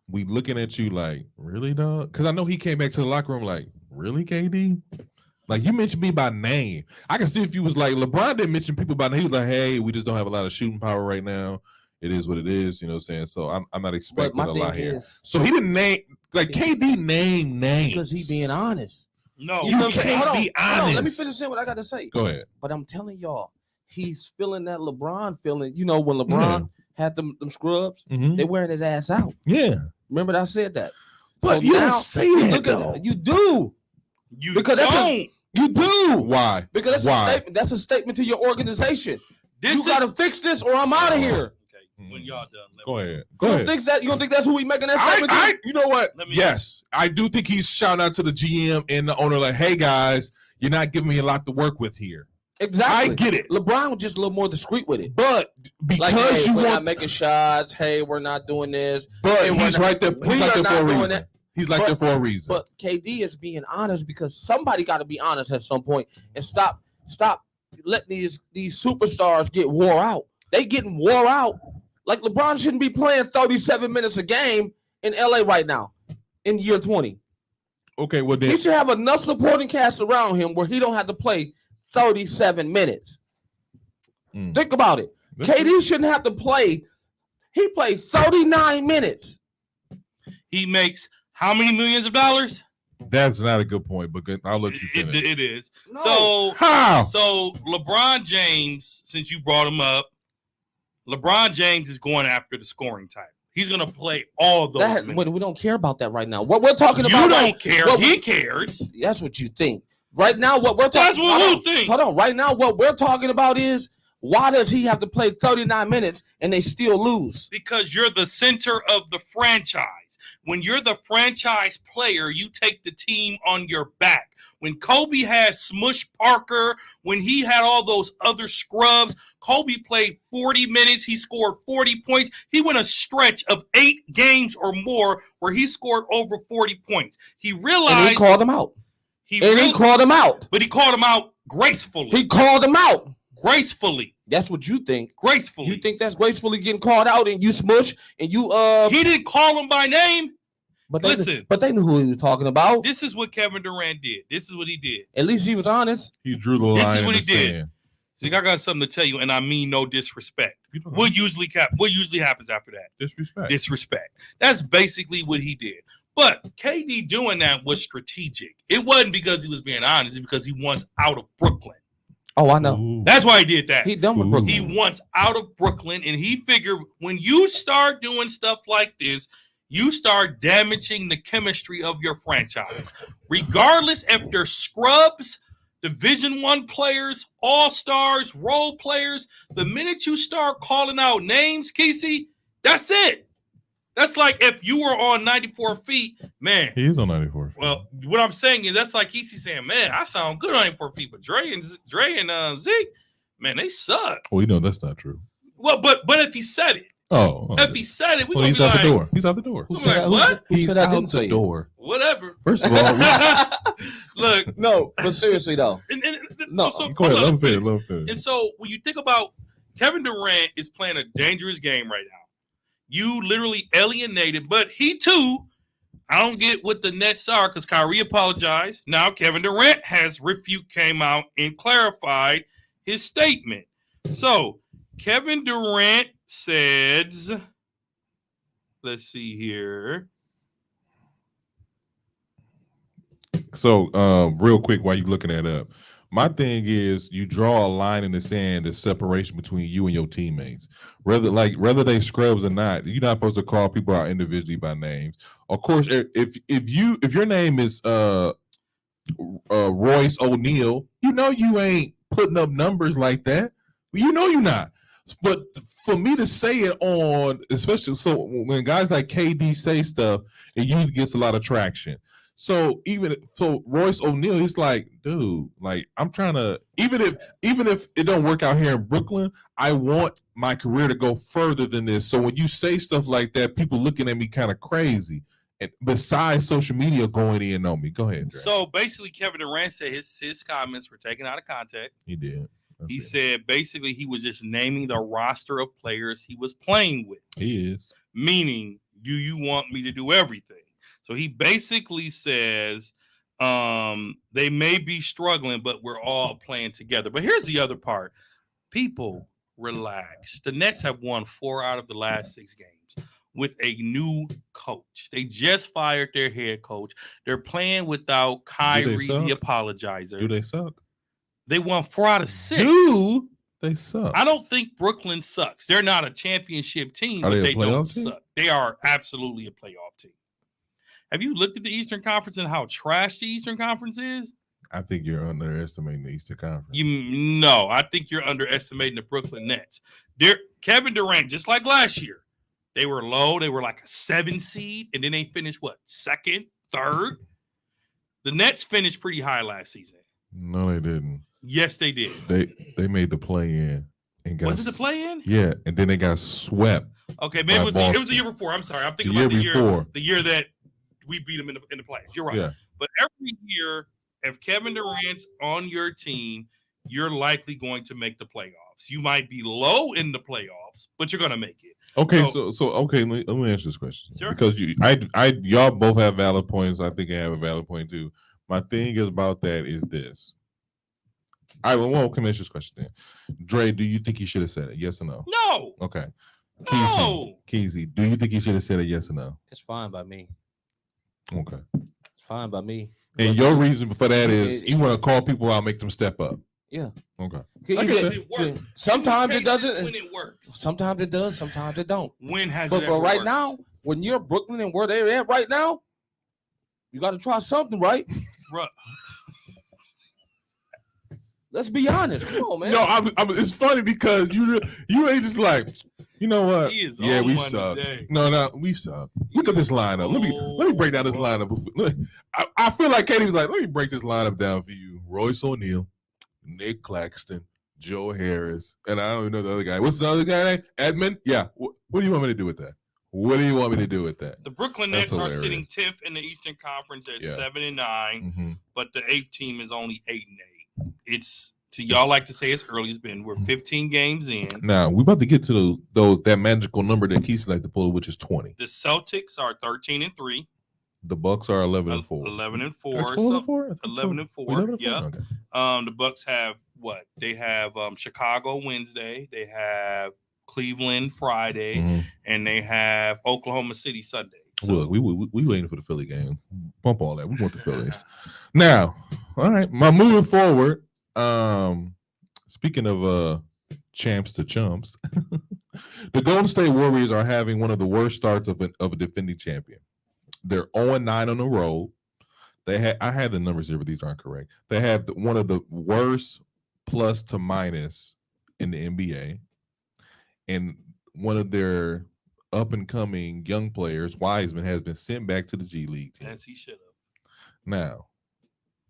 we looking at you like, really, dog? Because I know he came back to the locker room like, really, KD? Like, you mentioned me by name. I can see if you was like, LeBron didn't mention people by name. He was like, hey, we just don't have a lot of shooting power right now. It is what it is, you know what I'm saying? So I'm not But expecting my a lot thing here. is So he didn't name, like, KD named names. because he being honest. No, You know what I'm saying? can't Hold on, be hold on, let me honest. finish saying what I got to say. Go ahead. But I'm telling y'all, he's feeling that LeBron feeling. You know, when LeBron had them scrubs, Mhm. they wearing his ass out. Yeah. Remember that I said that. But So you now- don't say that, Look though. at you do. you Because that's don't. You do. Why? Because that's Why? a statement. That's a statement to your organization. This You is gotta fix this or I'm out of here. okay. When y'all done, let Go me- ahead. You Go don't ahead. think that? You don't think that's who we making that statement to? You know what? Let me- Yes, I do think he's shouting out to the GM and the owner, like, "Hey guys, you're not giving me a lot to work with here." Exactly. I get it, LeBron was just a little more discreet with it. but because Like, hey, you we're not want, making shots. Hey, we're not doing this. but hey, we're he's not- right there. we He's like are there not for a doing reason. that. He's like there for a reason. But KD is being honest because somebody got to be honest at some point and stop letting these superstars get wore out. They getting wore out. Like LeBron shouldn't be playing 37 minutes a game in LA right now in year 20. Okay, well then, He should have enough supporting cast around him where he don't have to play 37 minutes. Mm. Think about it. KD shouldn't have to play. He played 39 minutes. He makes how many millions of dollars? that's not a good point. But I'll let you finish. It is. No. So How? So LeBron James, since you brought him up, LeBron James is going after the scoring title. He's going to play all of those That, minutes. we don't care about that right now. What we're talking You about, don't care. what He we- cares. that's what you think. Right now, what we're talking. That's what hold we on, think. Hold on. Right now, what we're talking about is why does he have to play 39 minutes and they still lose? Because you're the center of the franchise. When you're the franchise player, you take the team on your back. When Kobe had Smush Parker, when he had all those other scrubs, Kobe played 40 minutes. He scored 40 points. He went a stretch of 8 games or more where he scored over 40 points. He realized And he called him out. he Called him out. but he called him out gracefully. He called him out. Gracefully. That's what you think. Gracefully. You think that's gracefully getting called out and you smush and you he didn't call him by name? but they, listen. but they knew who he was talking about. This is what Kevin Durant did. This is what he did. At least he was honest. He drew the This line is in what the he did. sand. See, I got something to tell you, and I mean no disrespect. You don't What usually happens after that? disrespect. Disrespect. That's basically what he did. But KD doing that was strategic. It wasn't because he was being honest. It's because he wants out of Brooklyn. Oh, I know. Ooh. That's why he did that. He done with Ooh. Brooklyn. He wants out of Brooklyn, and he figured when you start doing stuff like this, you start damaging the chemistry of your franchise. Regardless if they're scrubs, Division I players, all-stars, role players. The minute you start calling out names, Kesey, that's it. That's like if you were on 94 feet, man. He is on 94 feet. Well, what I'm saying is that's like Kesey saying, man, I sound good on 94 feet, but Dre and Zeke, man, they suck. Well, you know that's not true. Well, but if he said it, if he said it, we well, gonna he's be out like, the door. He's out the door. Who I'm said like, that? what? Who said I out didn't the say it? door. Whatever. First of all, Look, No, but seriously though, No, so go ahead. hold on, Let him finish. finish. Let him finish. And so when you think about Kevin Durant is playing a dangerous game right now. You literally alienated, but he too, I don't get what the Nets are because Kyrie apologized. Now Kevin Durant came out and clarified his statement. So Kevin Durant says, let's see here. So, real quick, while you're looking that up, my thing is you draw a line in the sand, the separation between you and your teammates. Whether they scrubs or not, you're not supposed to call people out individually by names. Of course, if your name is Royce O'Neal, you know you ain't putting up numbers like that. You know you're not. But for me to say it on, especially so when guys like KD say stuff, it usually gets a lot of traction. So Royce O'Neal, he's like, dude, like I'm trying to even if it don't work out here in Brooklyn, I want my career to go further than this. So when you say stuff like that, people looking at me kind of crazy. And besides social media going in on me, go ahead, Dre. So basically, Kevin Durant said his comments were taken out of context. He did. He said basically he was just naming the roster of players he was playing with. He is. Meaning, do you want me to do everything? So he basically says they may be struggling, but we're all playing together. But here's the other part. People, relax. The Nets have won 4 out of the last 6 games with a new coach. They just fired their head coach. They're playing without Kyrie, the apologizer. Do they suck? They won 4 out of 6. Do they suck? I don't think Brooklyn sucks. They're not a championship team, Are but they a they don't playoff team? suck. They are absolutely a playoff team. Have you looked at the Eastern Conference and how trash the Eastern Conference is? I think you're underestimating the Eastern Conference. No, I think you're underestimating the Brooklyn Nets. Kevin Durant, just like last year, they were low. They were like a 7 seed, and then they finished what, 2nd, 3rd? The Nets finished pretty high last season. No, they didn't. Yes, they did. They made the play in and got. Was it the play in? Yeah, and then they got swept. Okay, maybe it was the year before. I'm sorry, I'm thinking about the year that we beat them in the playoffs. You're right. Yeah. But every year, if Kevin Durant's on your team, you're likely going to make the playoffs. You might be low in the playoffs, but you're going to make it. Okay, so okay, let me answer this question. Sure. Because y'all both have valid points. I think I have a valid point too. My thing is about that is this. I won't come answer this question then. Dre, do you think he should have said it? Yes or no? No. Okay. No. Keezy, do you think he should have said it? Yes or no? it's fine by me. Okay. It's fine by me. And your reason for that is you want to call people out, make them step up. Yeah. Okay. It works. Sometimes it doesn't. When it works. Sometimes it does. Sometimes it don't. When has But it ever right worked? now, when you're Brooklyn and where they're at right now, you got to try something, right? Bruh. Let's be honest. Come on, man. No, it's funny because you ain't just like, you know what? He is Yeah, on we one suck. today. No, we suck. Look at this lineup. Let me break down this lineup. Look, I feel like Katie was like, let me break this lineup down for you. Royce O'Neal, Nick Claxton, Joe Harris, and I don't even know the other guy. What's the other guy name? Edmund? Yeah. What do you want me to do with that? What do you want me to do with that? The Brooklyn That's Nets are hilarious. sitting 10th in the Eastern Conference at 7-9, Mm-hmm. but the 8th team is only 8-8. It's to y'all like to say it's early. It's been we're 15 games in. Now we're about to get to that magical number that Keith like to pull, which is 20. The Celtics are 13-3. The Bucks are 11-4. 11-4. 11-4? 11-4. Yeah. Okay. The Bucks have what? They have Chicago Wednesday. They have Cleveland Friday, Mhm. and they have Oklahoma City Sunday. So, Look, we waiting for the Philly game. Bump all that. We want the Phillies. Now, all right. Moving forward. Speaking of champs to chumps, the Golden State Warriors are having one of the worst starts of a defending champion. They're 0-9 on the road. I had the numbers here, but these aren't correct. They have one of the worst plus to minus in the NBA, and one of their up and coming young players, Wiseman, has been sent back to the G League team. As he should have. Now,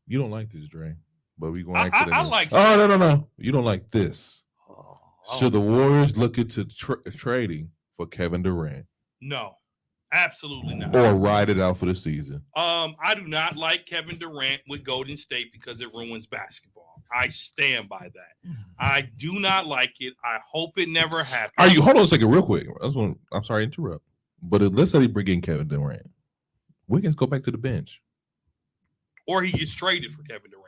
you don't like this, Dre, but we going I to like. Oh no! You don't like this. Oh, Should the Warriors look into trading for Kevin Durant? No, absolutely not. Or ride it out for the season? I do not like Kevin Durant with Golden State because it ruins basketball. I stand by that. I do not like it. I hope it never happens. Are you? Hold on a second, real quick. I'm sorry to interrupt, but let's say they bring in Kevin Durant. Wiggins go back to the bench. Or he gets traded for Kevin Durant.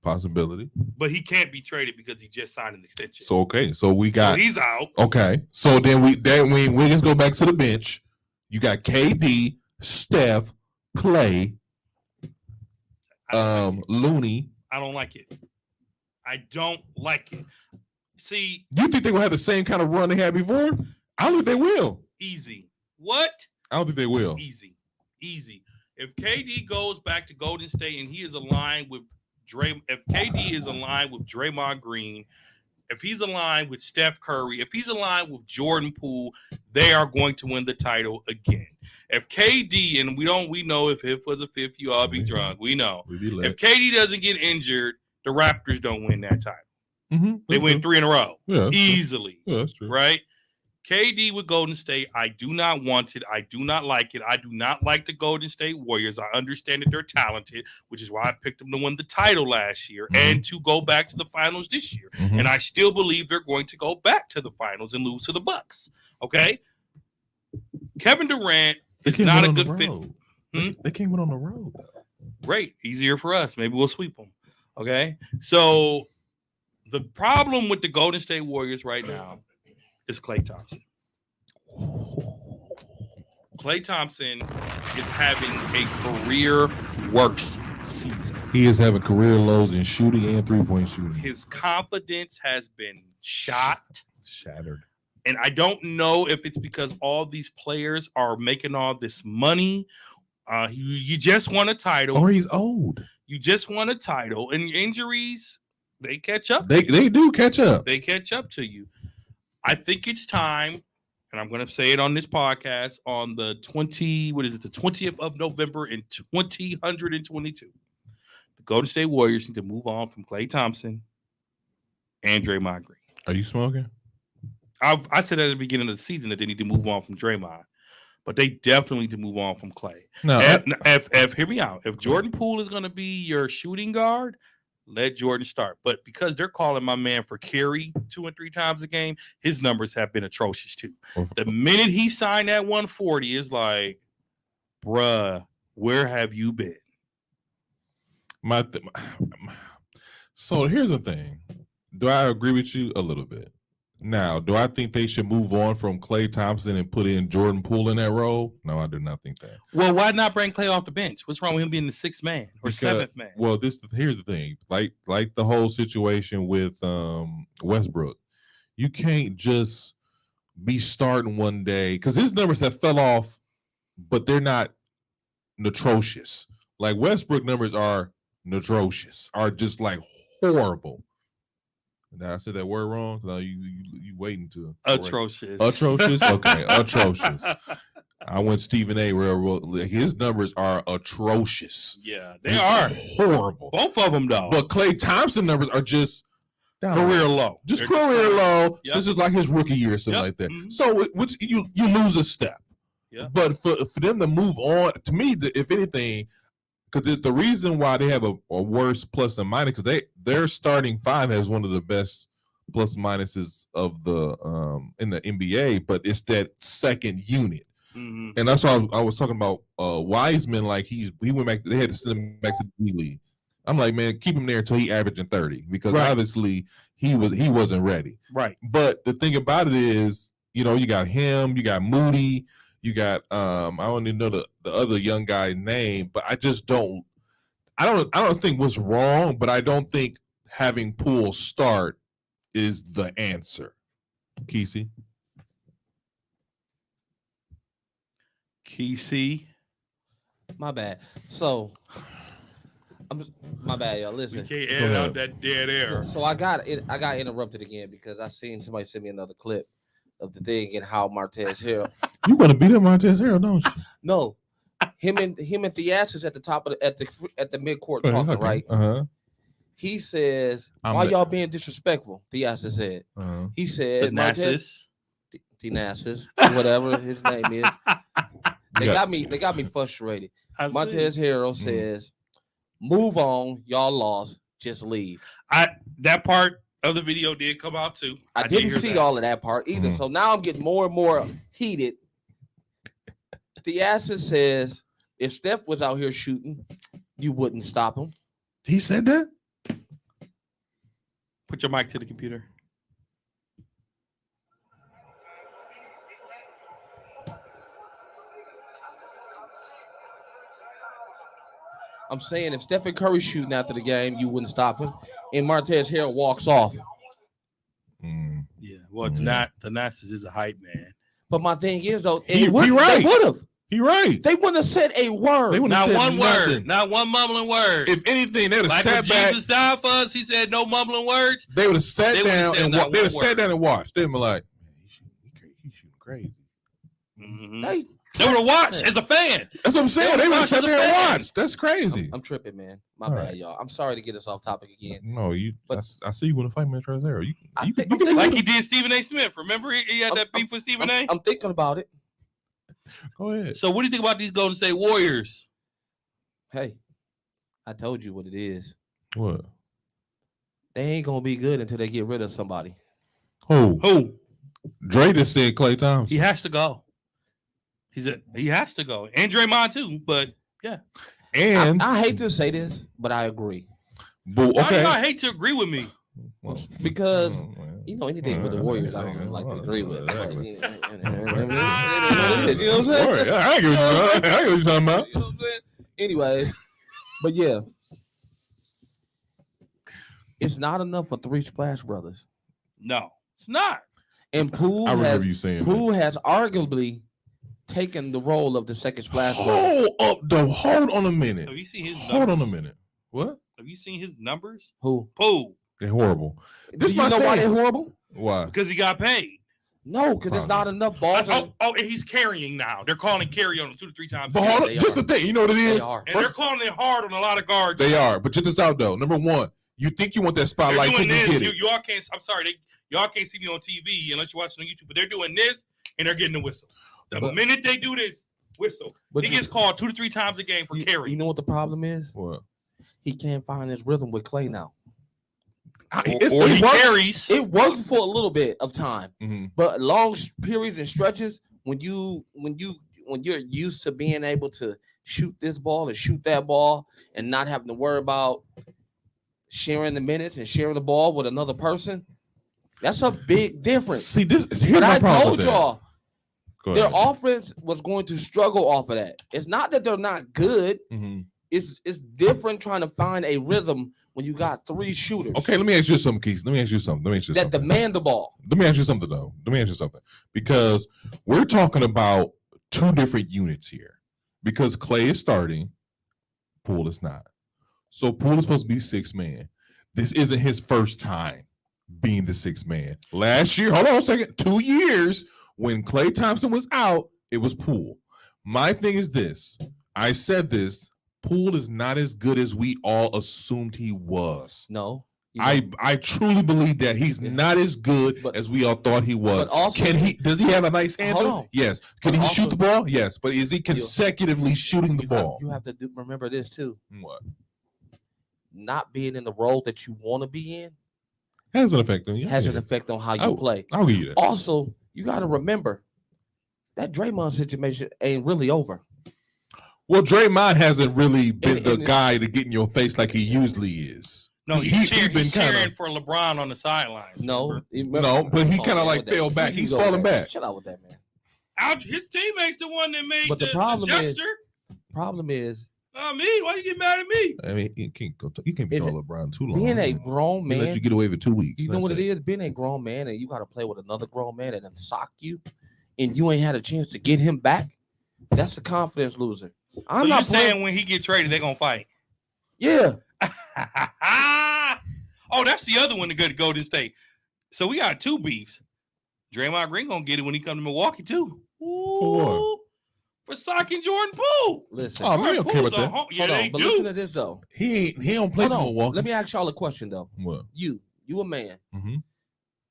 Possibility, but he can't be traded because he just signed an extension. So okay, so we got so he's out. Okay, so then when Wiggins go back to the bench, you got KD, Steph, Clay, Looney. I don't like it. I don't like it. See, you think they will have the same kind of run they had before? I don't think they will. Easy. What? I don't think they will. Easy. If KD goes back to Golden State and he is aligned with if KD is aligned with Draymond Green, if he's aligned with Steph Curry, if he's aligned with Jordan Poole, they are going to win the title again. If KD, and we know if was a fifth, you all be drunk. We know. If KD doesn't get injured, the Raptors don't win that title. Mm-hmm. They win 3 in a row. Yeah, easily. Yeah, that's true. Right? KD with Golden State, I do not want it. I do not like it. I do not like the Golden State Warriors. I understand that they're talented, which is why I picked them to win the title last year and to go back to the finals this year. And I still believe they're going to go back to the finals and lose to the Bucks. Okay? Kevin Durant is not a good fit. They came in on the road. Great. Easier for us. Maybe we'll sweep them. Okay? So the problem with the Golden State Warriors right now is Klay Thompson. Klay Thompson is having a career worst season. He is having career lows in shooting and three-point shooting. His confidence has been shattered. And I don't know if it's because all these players are making all this money. You just won a title. Or he's old. You just won a title. And injuries, they catch up. They do catch up. They catch up to you. I think it's time, and I'm going to say it on this podcast on the 20th of November in 2022. The Golden State Warriors need to move on from Klay Thompson and Draymond Green. Are you smoking? I said at the beginning of the season that they need to move on from Draymond, but they definitely need to move on from Klay. No, if hear me out. If Jordan Poole is going to be your shooting guard, let Jordan start. But because they're calling my man for carry 2 and 3 times a game, his numbers have been atrocious too. The minute he signed that 140, is like, bruh, where have you been? So here's the thing. Do I agree with you a little bit? Now, do I think they should move on from Klay Thompson and put in Jordan Poole in that role? No, I do not think that. Well, why not bring Klay off the bench? What's wrong with him being the 6th man or 7th man? Well, here's the thing. Like the whole situation with Westbrook, you can't just be starting one day because his numbers have fell off, but they're not atrocious. Like Westbrook numbers are atrocious, are just like horrible. Now I said that word wrong. No, you waiting to atrocious. Atrocious. Okay, atrocious. I went Stephen A. where his numbers are atrocious. Yeah, they are horrible. Both of them, though. But Klay Thompson numbers are just career low. Just career low. Yep. Since it's like his rookie year or something like that. Mm-hmm. So you lose a step. Yeah. But for them to move on, to me, if anything. Because the reason why they have a worse plus and minus, because their starting 5 has one of the best plus minuses of the in the NBA, but it's that second unit, and that's why I was talking about Wiseman. Like he went back, they had to send him back to the D League. I'm like, man, keep him there until he averaging 30, because obviously he wasn't ready. Right. But the thing about it is, you got him, you got Moody. You got I don't even know the other young guy's name, but I don't think what's wrong, but I don't think having Poole start is the answer. Kesey. My bad. So My bad, y'all. We Listen. can't edit out that dead air. So I got interrupted again because I seen somebody send me another clip of the thing and how Martez Harrell. You want to beat up Martez Harrell, don't you? No, him and Theasis at the top of at the midcourt talking, right? He says, "Why y'all being disrespectful?" Theasis said. He said, Theasis, whatever his name is. They got me frustrated. Martez Harrell says, "Move on, y'all lost. Just leave." That part of the video did come out too. I didn't see all of that part either. So now I'm getting more and more heated. Theasis says, if Steph was out here shooting, you wouldn't stop him. He said that? Put your mic to the computer. I'm saying if Stephen Curry's shooting after the game, you wouldn't stop him. And Martez Harrell walks off. Yeah, well, Thanasis is a hype man. But my thing is, though, he right. They would have. He right. They wouldn't have said a word. Not one word. Not one mumbling word. If anything, they'd have like sat when back. Jesus died for us, he said no mumbling words. They would have sat down and they'd have sat down and watched. They'd be like, man, he's shooting crazy. Mm-hmm. They would have watched as a fan. That's what I'm saying. They would have sat there and watched. That's crazy. I'm tripping, man. My bad, y'all. I'm sorry to get us off topic again. No, I see you want to fight Martez Harrell. You can like he did Stephen A. Smith. Remember he had that beef with Stephen A. I'm thinking about it. Go ahead. So what do you think about these Golden State Warriors? Hey, I told you what it is. What? They ain't gonna be good until they get rid of somebody. Who? Dre just said Klay Thompson. He has to go. He has to go. And Draymond too, but yeah. And I hate to say this, but I agree. But okay. I hate to agree with me. Because anything with the Warriors, I don't really like to agree with. Exactly. You know what I'm saying? I get what you're talking about. You know what I'm saying? Anyways, but yeah, it's not enough for 3 Splash Brothers. No, it's not. And Poole has arguably taken the role of the second Splash Brother. Hold on a minute. Have you seen his numbers? Hold on a minute. What? Have you seen his numbers? Who? Poole. They're horrible. Do you know why they're horrible? Why? Because he got paid. No, because there's not enough balls. And he's carrying now. They're calling carry on him 2 to 3 times. But hold on, just the thing, you know what it is? And they're calling it hard on a lot of guards. They are. But check this out, though. Number one, you think you want that spotlight till you get it. Y'all can't. I'm sorry. Y'all can't see me on TV unless you're watching on YouTube. But they're doing this, and they're getting the whistle. The minute they do this, whistle. He gets called 2 to 3 times a game for carry. You know what the problem is? What? He can't find his rhythm with Klay now. Or he carries. It worked for a little bit of time, but long periods and stretches when you're used to being able to shoot this ball and shoot that ball and not having to worry about sharing the minutes and sharing the ball with another person, that's a big difference. See, here's but my I problem told y'all their offense was going to struggle off of that. It's not that they're not good. It's different trying to find a rhythm when you got 3 shooters. Okay, let me ask you something, Keith. That demand the ball. Let me ask you something, though. Because we're talking about 2 different units here. Because Klay is starting, Poole is not. So Poole is supposed to be 6th man. This isn't his first time being the 6th man. Last year, hold on a second, 2 years, when Klay Thompson was out, it was Poole. My thing is this. I said this. Poole is not as good as we all assumed he was. No. I truly believe that he's not as good as we all thought he was. But also, does he have a nice handle? Yes. Can he shoot the ball? Yes. But is he consecutively shooting the ball? You have to remember this too. What? Not being in the role that you want to be in has an effect on you. Has an effect on how you play. I'll give you that. Also, you got to remember that Draymond situation ain't really over. Well, Draymond hasn't really been the guy to get in your face like he usually is. No, he's cheering for LeBron on the sidelines. No, but he kind of like fell back. He's falling back. Shut out with that, man. His teammates the one that made the gesture. Problem is, me. Why you get mad at me? I mean, you can't be on LeBron too long. Being a grown man, let you get away for 2 weeks. You know what it is? Being a grown man and you got to play with another grown man and then sock you, and you ain't had a chance to get him back. That's a confidence loser. I'm not saying when he get traded, they're gonna fight. Yeah. Oh, that's the other one to go to Golden State. So we got two beefs. Draymond Green gonna get it when he come to Milwaukee too. For For socking Jordan Poole. Listen. Oh, man, we don't care about that. Yeah, Hold they on, but do. listen to this though. He don't play Hold for on. Milwaukee. Let me ask y'all a question though. What? You a man. Mm-hmm.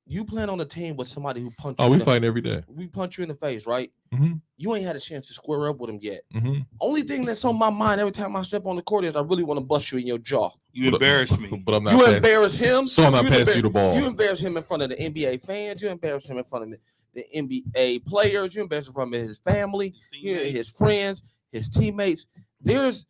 You playing on a team with somebody who punched Oh, you. we in the- fight every day. We punch you in the face, right? Mm-hmm. You ain't had a chance to square up with him yet. Mm-hmm. Only thing that's on my mind every time I step on the court is I really want to bust you in your jaw. You embarrass me. But I'm not. You passing- embarrass him. So I'm not You passing you the ball. You embarrass him in front of the NBA fans. You embarrass him in front of the NBA players. You embarrass him in front of his family, his friends, his teammates. There's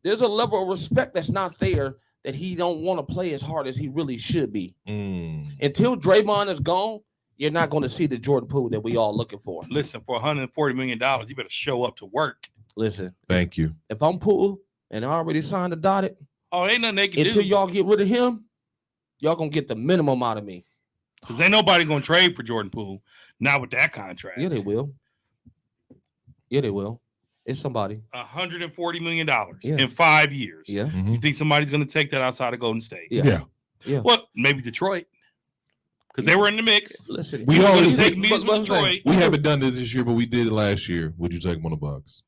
a level of respect that's not there that he don't want to play as hard as he really should be. Until Draymond is gone, you're not going to see the Jordan Poole that we all looking for. Listen, for $140 million, you better show up to work. Listen, Thank you. if I'm Poole and I already signed the dotted, Oh, ain't nothing they can until do. y'all get rid of him, y'all gonna get the minimum out of me. Because ain't nobody gonna trade for Jordan Poole. Not with that contract. Yeah, they will. Yeah, they will. It's somebody. $140 million Yeah. in 5 years. Yeah. Mhm. You think somebody's gonna take that outside of Golden State? Yeah. Yeah. Well, maybe Detroit. Because they were in the mix. Listen, We You were already- gonna take we- me but- to but I'm saying- Detroit. We haven't done this year, but we did it last year. Would you take him on the Bucks?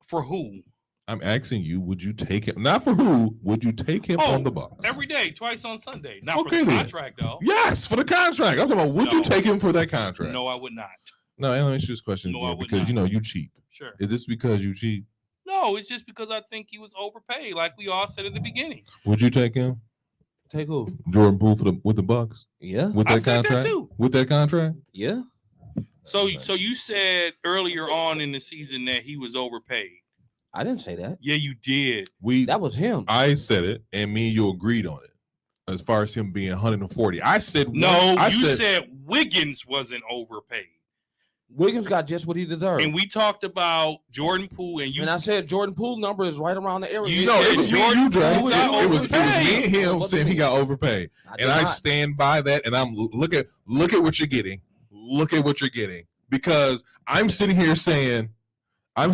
For who? I'm asking you. Would you take him? Not for who. Would you take him Oh, on the Bucks? Every day, twice on Sunday. Not Okay, for the then. contract, though. Yes, for the contract. I'm talking about. Would you No. take him for that contract? No, I would not. No, let me ask you this question No, I again, would because not. you know you cheap. Sure. Is this because you cheap? No, it's just because I think he was overpaid, like we all said at the beginning. Would you take him, take who? Jordan Poole, with the Bucks Yeah. with I that said that contract? too. With that contract? Yeah. So you said earlier on in the season that he was overpaid. I didn't say that. Yeah, you did. That was him. I said it, and me and you agreed on it. As far as him being 140, I said No, I you said Wiggins wasn't overpaid. Wiggins got just what he deserved. And we talked about Jordan Poole, and you And I said Jordan Poole number is right around the area. You No, said it was me and Jordan you, Dre. Poole got It was me overpaid. and him Wasn't saying he me. got overpaid, did and I not. stand by that. And I'm look at what you're getting. Look at what you're getting, because I'm sitting here saying, like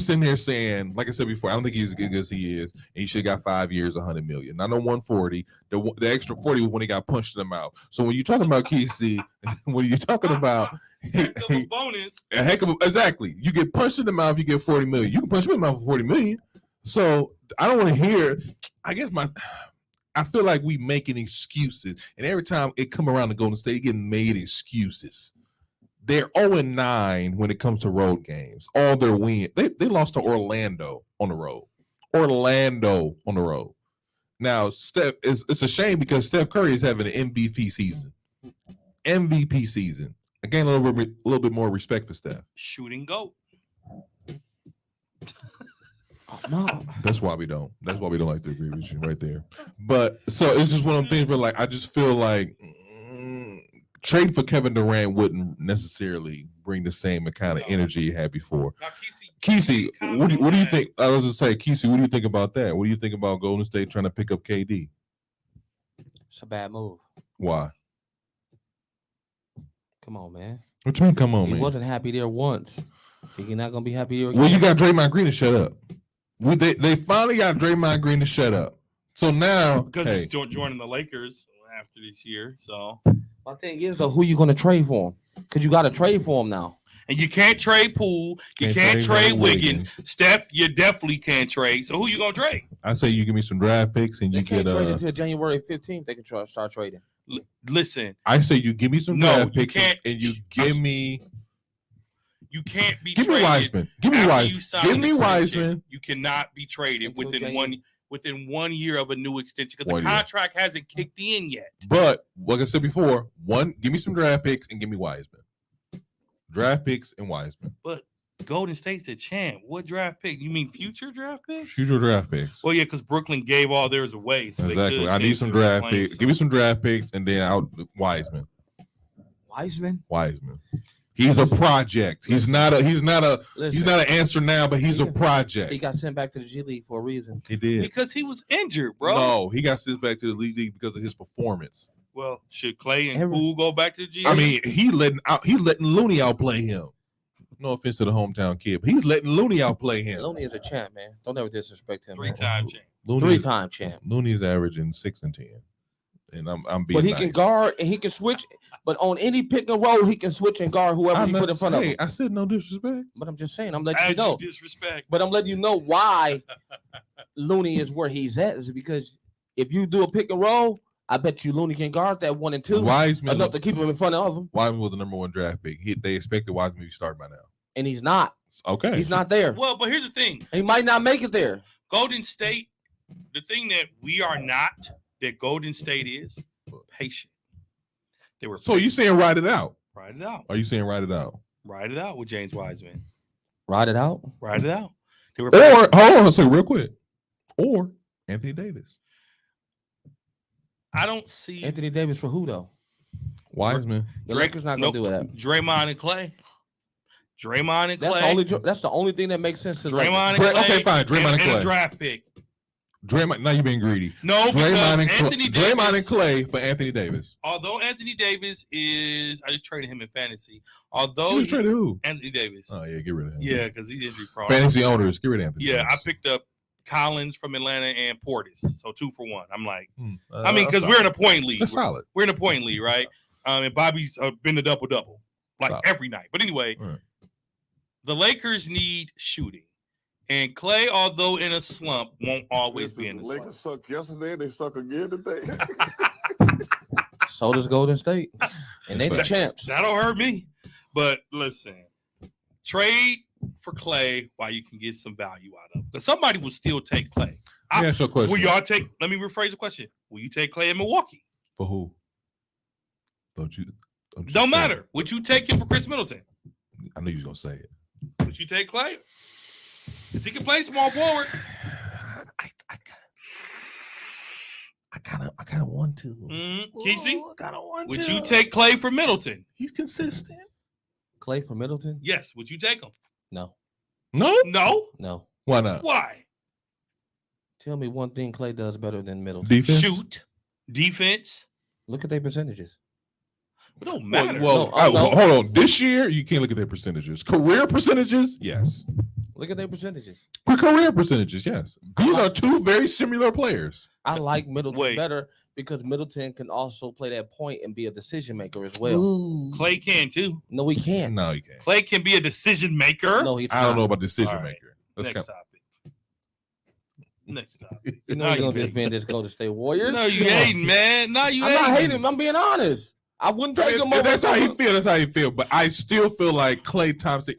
I said before, I don't think he's as good as he is, and he should have got 5 years, 100 million. Not on 140. The extra 40 was when he got punched in the mouth. So when you're talking about KC, when you're talking about heck of a bonus. a heck of a, exactly, you get punched in the mouth, you get 40 million. You can punch me in the mouth for 40 million. So I don't want to hear. I feel like we making excuses, and every time it come around to Golden State, getting made excuses. They're 0-9 when it comes to road games. All their win, they lost to Orlando on the road. Now, Steph, it's a shame because Steph Curry is having an MVP season. Again, a little bit more respect for Steph. Shooting goat. No. That's why we don't like to agree with you right there. But so it's just one of them things where, like, I just feel like trade for Kevin Durant wouldn't necessarily bring the same kind of energy he had before. Now, Kesey, what do you think? I was just say, Kesey, what do you think about that? What do you think about Golden State trying to pick up KD? It's a bad move. Why? Come on, man. What you mean? Come on, He man. wasn't happy there once. Think you're not gonna be happy here again? Well, you got Draymond Green to shut up. They finally got Draymond Green to shut up. So now, Because hey, he's joining the Lakers after this year. So, My thing is though, who you gonna trade for him? Because you got to trade for him now. and you can't trade Poole. You can't trade Wiggins. Steph, you definitely can't trade. So who you gonna trade? I say you give me some draft picks and They you can't get trade until January 15th. They can start trading. Listen, I say you give me some No, draft you picks can't. and you give me you can't be give me traded. Wiseman. Give me after Wiseman. you sign Give an me extension. Wiseman. You cannot be traded Until within 1 year of a new extension because the 1 year. contract hasn't kicked in yet. But like I said before, give me some draft picks and give me Wiseman. Draft picks and Wiseman. But Golden State's the champ. What draft pick? You mean future draft picks? Future draft picks. Well, yeah, because Brooklyn gave all theirs away. So they Exactly. could I need change some their draft claims. picks. Give me some draft picks and then out Wiseman. Wiseman. He's a project. He's not an Listen, answer now, but he's a He project. got sent back to the G League for a reason. He did. Because he was injured, bro. No, he got sent back to the league because of his performance. Well, should Clay and Every- Poole go back to the G? I mean, he letting Looney outplay him. No offense to the hometown kid, but he's letting Looney outplay him. Loney is a champ, man. Don't ever disrespect him. man. three-time champ. Looney is- 3-time champ. Looney is averaging 6 and 10, and I'm being. But he nice. can guard and he can switch. But on any pick and roll, he can switch and guard whoever I'm he not put in front of saying- him. I said no disrespect. But I'm just saying, I'm letting you As know. you disrespect. But I'm letting you know why Looney is where he's at. Is because if you do a pick and roll, I bet you Looney can guard that 1 and 2 Wiseman, enough to keep him in front of him. Wiseman was the number 1 draft pick. They expected Wiseman to be started by now. And he's not. Okay, He's not there. Well, but here's the thing. He might not make it there. Golden State, the thing that we are not, that Golden State is, patient. They were So you saying ride it out? ride it out. Are you saying ride it out? Ride it out with James Wiseman. Ride it out. Ride it out. They were Or hold on a second, real quick. Or Anthony Davis, I don't see Anthony Davis for who though? Wiseman. The Drake- Lakers not nope. gonna do that. Draymond and Clay. Draymond and Clay. That's the only thing that makes sense to the Lakers. Draymond and Dray- Clay. okay, fine. Draymond and and Clay. a draft pick. Draymond. Now you being greedy. No, because Draymond and Anthony Davis. Draymond and Clay for Anthony Davis. Although Anthony Davis is, I just traded him in fantasy. You Although was traded who? Anthony Davis. Oh yeah, get rid of him. Yeah, because he's injury prone. Fantasy owners, get rid of Anthony. Yeah, I Davis. picked up Collins from Atlanta and Portis, so 2 for 1. I'm like, I I mean, because we're in a point league. That's We're, solid. we're in a point league, right? And Bobby's been a double like Solid. every night. But anyway, Right. the Lakers need shooting, and Clay, although in a slump, won't always be in a slump. Lakers suck yesterday. They suck again today. So does Golden State, and they the That's champs. That'll hurt me. But listen, trade for Clay while you can get some value out of him, because somebody will still take Clay. Let me ask you a question. Will y'all take? Let me rephrase the question. Will you take Clay in Milwaukee? For who? Don't you Don't say matter. it. Would you take him for Chris Middleton? I knew you was gonna say it. Would you take Clay? Because he can play small forward. I kind of want to. Kesey, I kind of want would you take Clay for Middleton? He's consistent. Clay for Middleton? Yes. Would you take him? No, No. No. Why not? Why? tell me one thing Clay does better than Middleton. Defense. Shoot, defense. Look at their percentages. It don't matter. Well, No. hold on. This year, you can't look at their percentages. Career percentages, yes. Look at their percentages. Career percentages, yes. These are 2 very similar players. I like Middleton Wait. better because Middleton can also play that point and be a decision maker as well. Clay can too. No, he can't. No, you can't. Clay can be a decision maker. No, he's I don't not. know about decision All right. maker. That's Next kind topic. Next topic. You know Now he's gonna you defend this Golden State Warriors. No, you Come on. hating, man. No, you I'm hating. not hating. I'm being honest. I wouldn't take him over. That's how you someone- feel. That's how you feel. But I still feel like Klay Thompson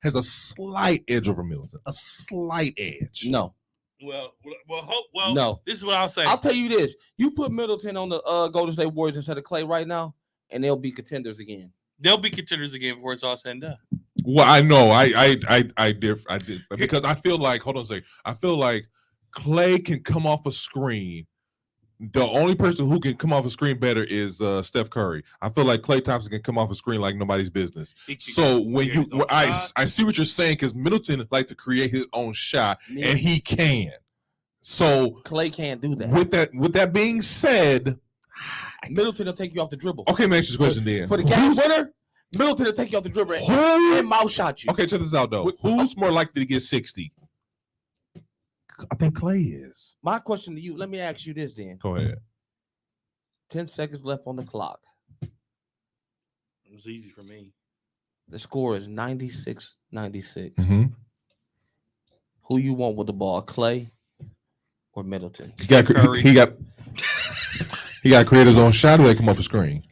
has a slight edge over Middleton. A slight edge. No, Well, No. This is what I'll say. I'll tell you this: you put Middleton on the Golden State Warriors instead of Clay right now, and they'll be contenders again. They'll be contenders again before it's all said and done. Well, I know. I did because I feel like, hold on a second. I feel like Klay can come off a screen. The only person who can come off a screen better is Steph Curry. I feel like Klay Thompson can come off a screen like nobody's business. He can So when create his own I shot. see what you're saying, because Middleton like to create his own shot, and he can. So Clay can't do that. with that being said, Middleton will take you off the dribble. okay, man, this question then. For the game winner, Middleton will take you off the dribble and mouth shot you. Okay, check this out though. Who's more likely to get 60? I think Clay is. My question to you, let me ask you this then. Go ahead. 10 seconds left on the clock. It was easy for me. The score is 96-96. Mhm. Who you want with the ball, Clay or Middleton? He got Curry. he got to create his own shot, or they come off the screen.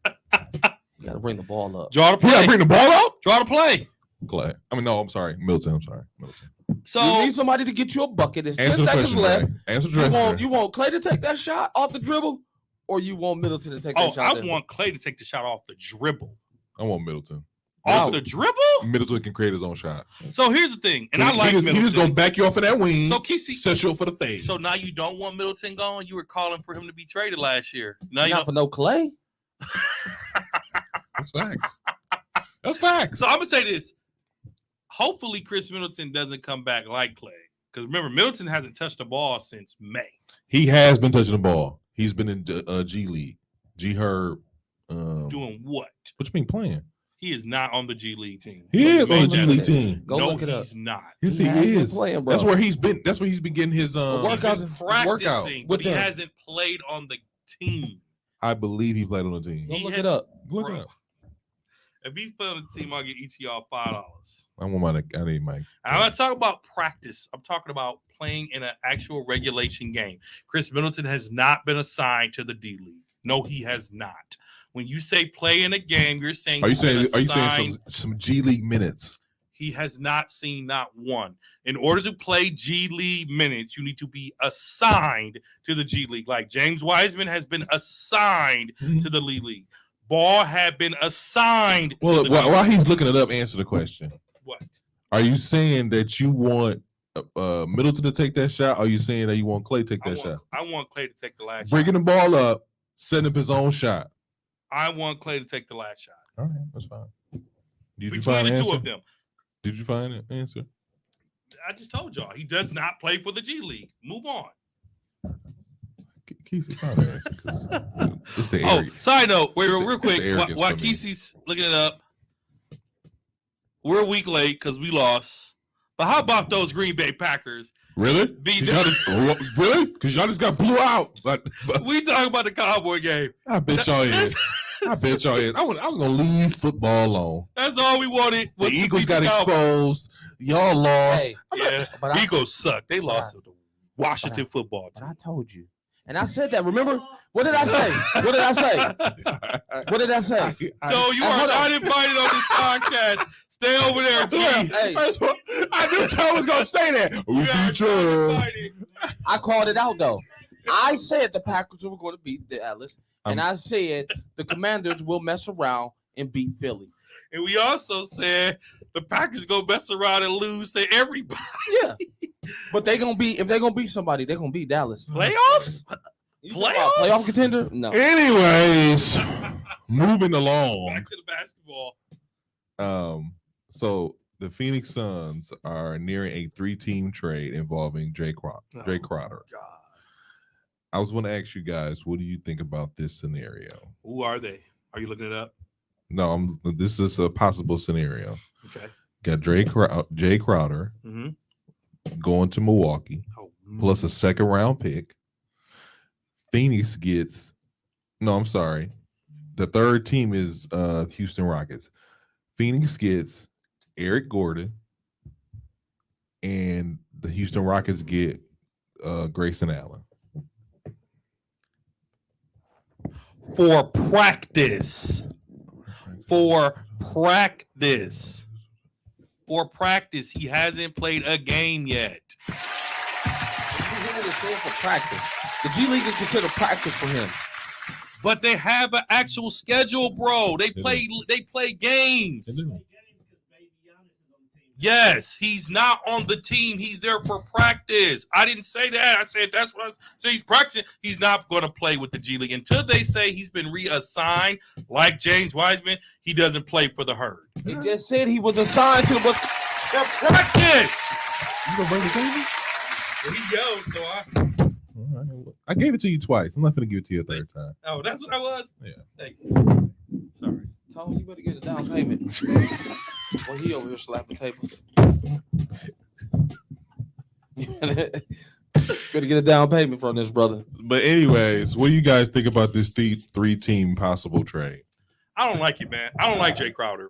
You got to bring the ball up. Draw the He got play. to bring the ball out. Draw the play. Clay. I mean, no, I'm sorry, Middleton. I'm sorry, Middleton. So You need somebody to get you a bucket. There's 10 Answer the seconds question. left. Ray. Answer the You question. want, you want Clay to take that shot off the dribble, or you want Middleton to take that I shot? want Clay to take the shot off the dribble. I want Middleton. Off the dribble? Middleton can create his own shot. So here's the thing, and I He like just, Middleton. He just gonna back you off of that wing. So Kesey, set you up for the fade. so now you don't want Middleton gone? You were calling for him to be traded last year. Now you Not don't. for no Clay. That's facts. That's facts. So I'm gonna say this. Hopefully, Chris Middleton doesn't come back like Clay. Because remember, Middleton hasn't touched the ball since May. He has been touching the ball. He's been in G League, G Herb. Doing what? What you mean playing? He is not on the G League team. He is on the Made G that League clear. team. Go no, look it up. he's not. Yes, he has been is. playing, bro. That's where he's been. That's where he's been getting his He's Workouts been and- practicing, but with he them. hasn't played on the team. I believe he played on the team. Go He look had- it up. Look Bro, it up. If he's playing on the team, I'll get each of y'all $5. I want my. I need my. I'm not talking about practice. I'm talking about playing in an actual regulation game. Chris Middleton has not been assigned to the D League. No, he has not. When you say play in a game, you're saying Are you he's been saying? Are you saying assigned- some G League minutes? He has not seen not one. In order to play G League minutes, you need to be assigned to the G League. Like James Wiseman has been assigned to the League. Ball had been assigned. Well, to the while G he's League. looking it up, answer the question. What? Are you saying that you want Middleton to take that shot? Or are you saying that you want Clay to take that shot? I want Clay to take the last Bringing shot. the ball up, setting up his own shot. I want Clay to take the last shot. All right, that's fine. Did you Between find the an two answer? of them. Did you find an answer? I just told y'all he does not play for the G League. Move on. Kesey, find an answer. 'Cause it's the Oh, arrogance. side note, wait, It's real the quick. arrogance While for me. Kesey's looking it up, we're a week late because we lost. But how about those Green Bay Packers? Really? Beat 'Cause y'all just, really? Because y'all just got blew out. But We talking about the Cowboy game. I bet y'all is. I bet y'all is. I was gonna leave football alone. That's all we wanted. The was to Eagles beat got the Cowboys. exposed. Y'all lost. Hey, Yeah, but I, Eagles suck. They lost to the Washington football but team. I told you, and I said that. Remember what did I say? What did I say? What did I say? So you Hey, are hold not on. invited on this podcast. Stay over there, G. Hey, I knew Joe was gonna say that. We You are beat not you. invited. I called it out though. I said the Packers were going to beat the Atlas, and I said the Commanders will mess around and beat Philly. And we also said the Packers go mess around and lose to everybody. Yeah, but they gonna be if they're gonna beat somebody, they're gonna beat Dallas. Playoffs? You talking about Playoffs? playoff contender? No. Anyways, moving along. Back to the basketball. So the Phoenix Suns are nearing a 3-team trade involving Jay Crowder. God. I was going to ask you guys, what do you think about this scenario? Who are they? Are you looking it up? No, this is a possible scenario. Okay. Got Jay Crowder Mm-hmm. going to Milwaukee, Oh, plus a second round pick. Phoenix gets, no, I'm sorry. The third team is Houston Rockets. Phoenix gets Eric Gordon, and the Houston Rockets get Grayson Allen. for practice. For practice. For practice. He hasn't played a game yet. For practice. The G League is considered practice for him. But they have an actual schedule, bro. They play games. Yes, he's not on the team. He's there for practice. I didn't say that. I said that's what I said. He's practicing. He's not going to play with the G League until they say he's been reassigned. Like James Wiseman, he doesn't play for the Herd. He just said he was assigned to the For practice. You gonna bring the table? He yelled, so I gave it to you twice. I'm not gonna give it to you a third time. oh, that's what I was. Yeah. Thank you. Sorry. Tom, you better get a down payment. Well, he over here slapping tables. Better get a down payment from this brother. But anyways, what do you guys think about this 3-team possible trade? I don't like it, man. I don't like Jay Crowder.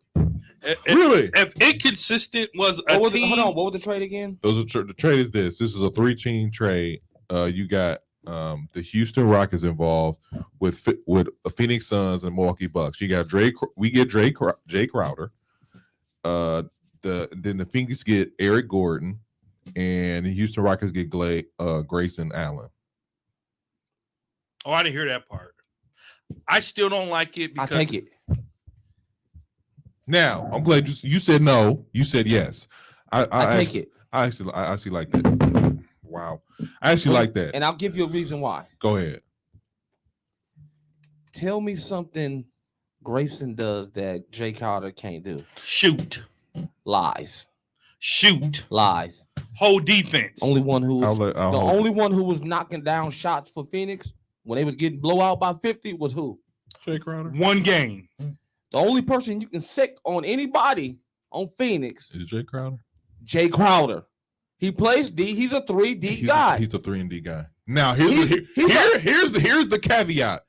Really? If Inconsistent was a team, Hold on, what was the trade again? Those are the trade is this. This is a 3-team trade. You got the Houston Rockets involved with Phoenix Suns and Milwaukee Bucks. You got we get Jay Crowder. Then the Phoenix get Eric Gordon, and the Houston Rockets get Grayson Allen. Oh, I didn't hear that part. I still don't like it I because take it. Now I'm glad you said no. You said yes. I take it. I actually like that. Wow, I actually like that. And I'll give you a reason why. Go ahead. Tell me something Grayson does that Jay Crowder can't do. shoot, Lies. lies, whole defense. Only one who was I'll the hold only one who was knocking down shots for Phoenix when they was getting blow out by 50 was who? Jay Crowder. one game. The only person you can sick on anybody on Phoenix, Is Jay Crowder? Jay Crowder. He plays D. He's a 3D guy. He's a 3-and-D guy. Now here's He's the caveat.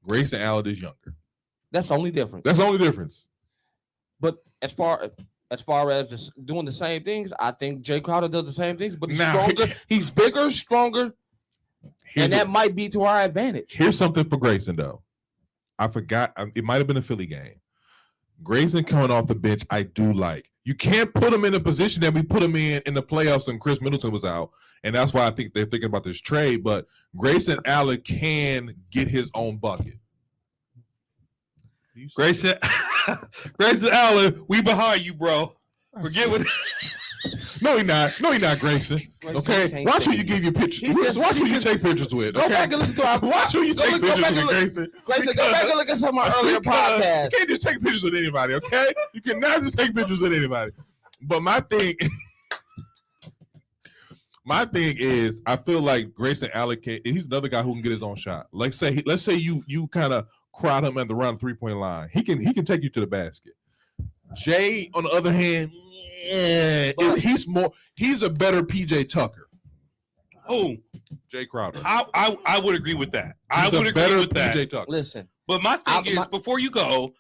Grayson Allen is younger. That's the only difference. That's the only difference. But as far as just doing the same things, I think Jay Crowder does the same things, but he's Now, stronger. He's bigger, stronger, and that might be to our advantage. Here's something for Grayson though. I forgot. It might have been a Philly game. Grayson coming off the bench, I do like. You can't put him in a position that we put him in the playoffs when Chris Middleton was out, and that's why I think they're thinking about this trade. But Grayson Allen can get his own bucket. Grayson Allen, we behind you, bro. Forget what. No, he not. No, he not, Grayson. Okay, watch who you give your pictures. Watch who you take pictures with. Go back and listen to our Watch who you take pictures with, Grayson. Grayson, go back and look at some of my earlier podcasts. You can't just take pictures with anybody, okay? You cannot just take pictures with anybody. But my thing is, I feel like Grayson Allen he's another guy who can get his own shot. Let's say you kind of crowd him at the round 3-point line. He can take you to the basket. Jay, on the other hand, he's a better PJ Tucker. Oh, Jay Crowder. I would agree with that. I He's would a agree better with that. PJ Tucker. Listen, But my thing is, before you go,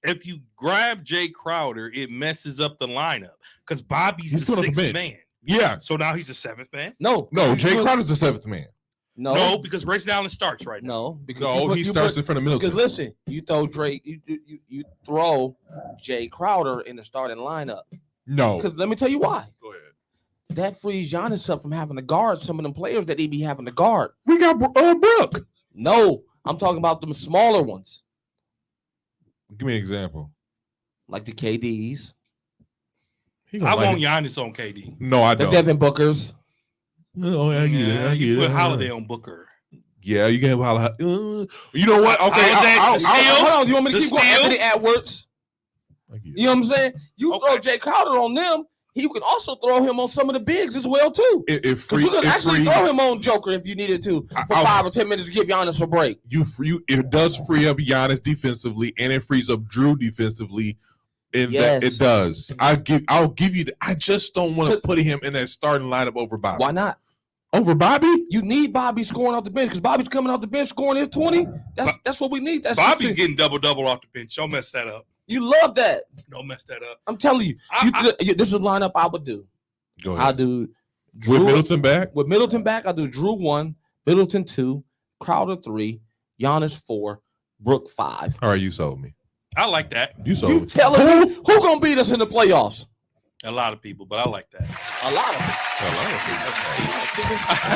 if you grab Jay Crowder, it messes up the lineup because Bobby's He's the going off the sixth bench. man. Yeah. So now he's the seventh man. no, Jay Crowder's the seventh man. No, because Grayson Allen starts right now. no, because No, he starts in front of Middleton. Because listen, you throw Drake, you throw Jay Crowder in the starting lineup. No. Because let me tell you why. Go ahead. That frees Giannis up from having to guard some of them players that he be having to guard. We got Brooke. No, I'm talking about them smaller ones, Give me an example. like the KDs, I want Giannis on KD. No, I the don't. Devin Bookers. No, I get it. I get You it. put Holiday on Booker. Yeah, you can have Holiday. You know what? Okay, Hold on, you want me to The keep going? steal? Anthony Edwards. You know what I'm saying? You Okay. throw Jay Crowder on them. You can also throw him on some of the bigs as well too. If Because you could actually throw him on Joker if you needed to for 5 or 10 minutes to give Giannis a break. it does free up Giannis defensively, and it frees up Drew defensively. And Yes. that it does. I'll give you. I just don't want to put him in that starting lineup over Bobby. Why not? Over Bobby? You need Bobby scoring off the bench because Bobby's coming off the bench scoring his 20. That's what we need. That's Bobby's getting double off the bench. Don't mess that up. You love that. Don't mess that up. I'm telling you. This is a lineup I would do. Go I'll ahead. do With Drew Middleton back? With Middleton back, I'll do Drew 1, Middleton 2, Crowder 3, Giannis 4, Brook 5. All right, you sold me. I like that. You sold You me. telling me who gonna beat us in the playoffs? A lot of people, but I like that. A lot of them.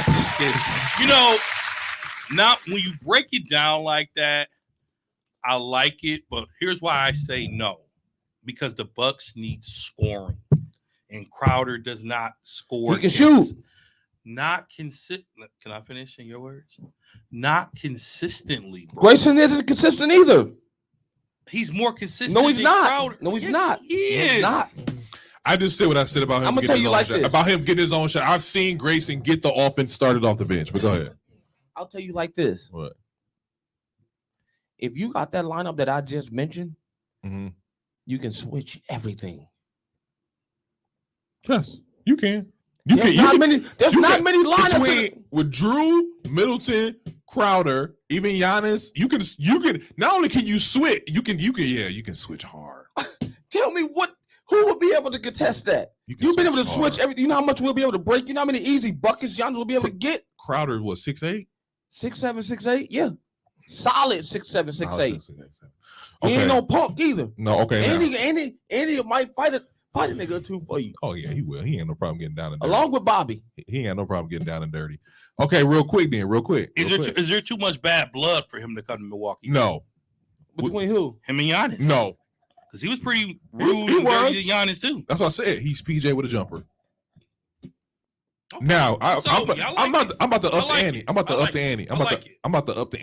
Just kidding. You know, now when you break it down like that, I like it, but here's why I say no. Because the Bucks need scoring. And Crowder does not score. He can shoot. Not consistent. Can I finish in your words? Not consistently, bro. Grayson isn't consistent either. He's more consistent. No, he's than not. Crowder. No, he's Yes, not. He No, is. he's not. I just said what I said about him. I'ma getting tell his you own like shot. this. About him getting his own shot. I've seen Grayson get the offense started off the bench, but go ahead. I'll tell you like this. What? If you got that lineup that I just mentioned, Mm-hmm. you can switch everything. Yes, you can. There's not many lineups. Between, with Drew, Middleton, Crowder, even Giannis, you can not only can you switch, you can switch hard. Tell me who will be able to contest that? You've been able to switch hard. everything. You know how much we'll be able to break? You know how many easy buckets Giannis will be able to get? Crowder was 6'8"? 6'7", 6'8"? Yeah. Solid 6'7", 6'8". He Okay. ain't no punk either. No, okay. now. Any might fight a nigga too for you. Oh yeah, he will. He ain't no problem getting down and dirty. Along with Bobby. He ain't got no problem getting down and dirty. Okay, real quick. Is there too much bad blood for him to come to Milwaukee? No, Between who? Him and Giannis? no. Because he was pretty rude He and was. dirty to Giannis too. That's what I said. He's PJ with a jumper. Now I'm about to up the ante. I'm about to up the ante. I'm about to up the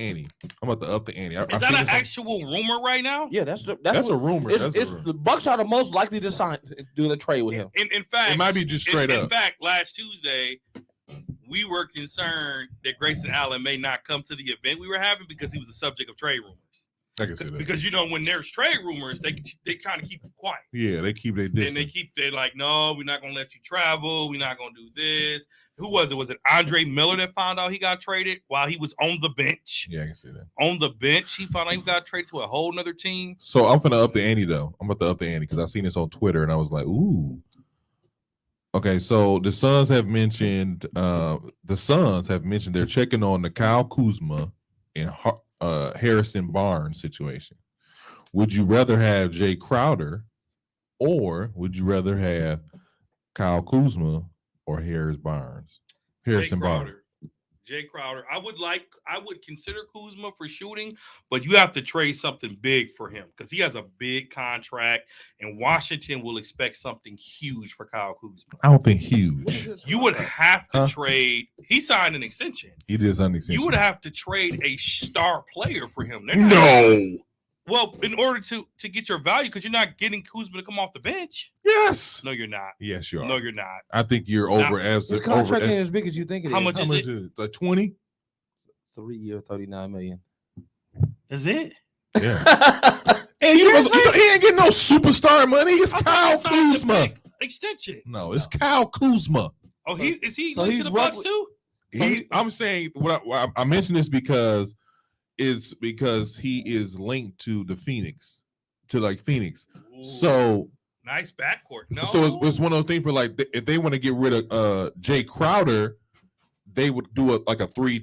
ante. Is that an actual rumor right now? Yeah, that's a rumor. The Bucks are the most likely to do the trade with him. In fact, It might be just straight up. In fact, last Tuesday, we were concerned that Grayson Allen may not come to the event we were having because he was the subject of trade rumors. I can see that. Because when there's trade rumors, they kind of keep it quiet. Yeah, they keep their distance. And they like, no, we're not gonna let you travel. We're not gonna do this. Who was it? Was it Andre Miller that found out he got traded while he was on the bench? Yeah, I can see that. On the bench, he found out he got traded to a whole nother team. So I'm gonna up the ante though. I'm about to up the ante because I seen this on Twitter and I was like, ooh. Okay, so the Suns have mentioned they're checking on the Kyle Kuzma and Harrison Barnes situation. Would you rather have Jay Crowder, or would you rather have Kyle Kuzma or Harrison Barnes? Jay Crowder. I would consider Kuzma for shooting, but you have to trade something big for him because he has a big contract, and Washington will expect something huge for Kyle Kuzma. I don't think huge. You would have to trade. He signed an extension. He did sign an extension. You would have to trade a star player for him. No. Well, in order to get your value, because you're not getting Kuzma to come off the bench. Yes. No, you're not. Yes, you are. No, you're not. I think you're over as His contract ain't as big as you think it is. How much is it? is it? Like 20? 3 year, $39 million. Is it? Yeah. And he ain't getting no superstar money. It's Kyle Kuzma. Extension. No, it's Kyle Kuzma. Oh, is he so linked he's to the Bucks too? I'm saying I mentioned this because he is linked to the Phoenix, Phoenix. Ooh, so nice backcourt. No, so it's one of those things where like if they want to get rid of Jay Crowder, they would do a three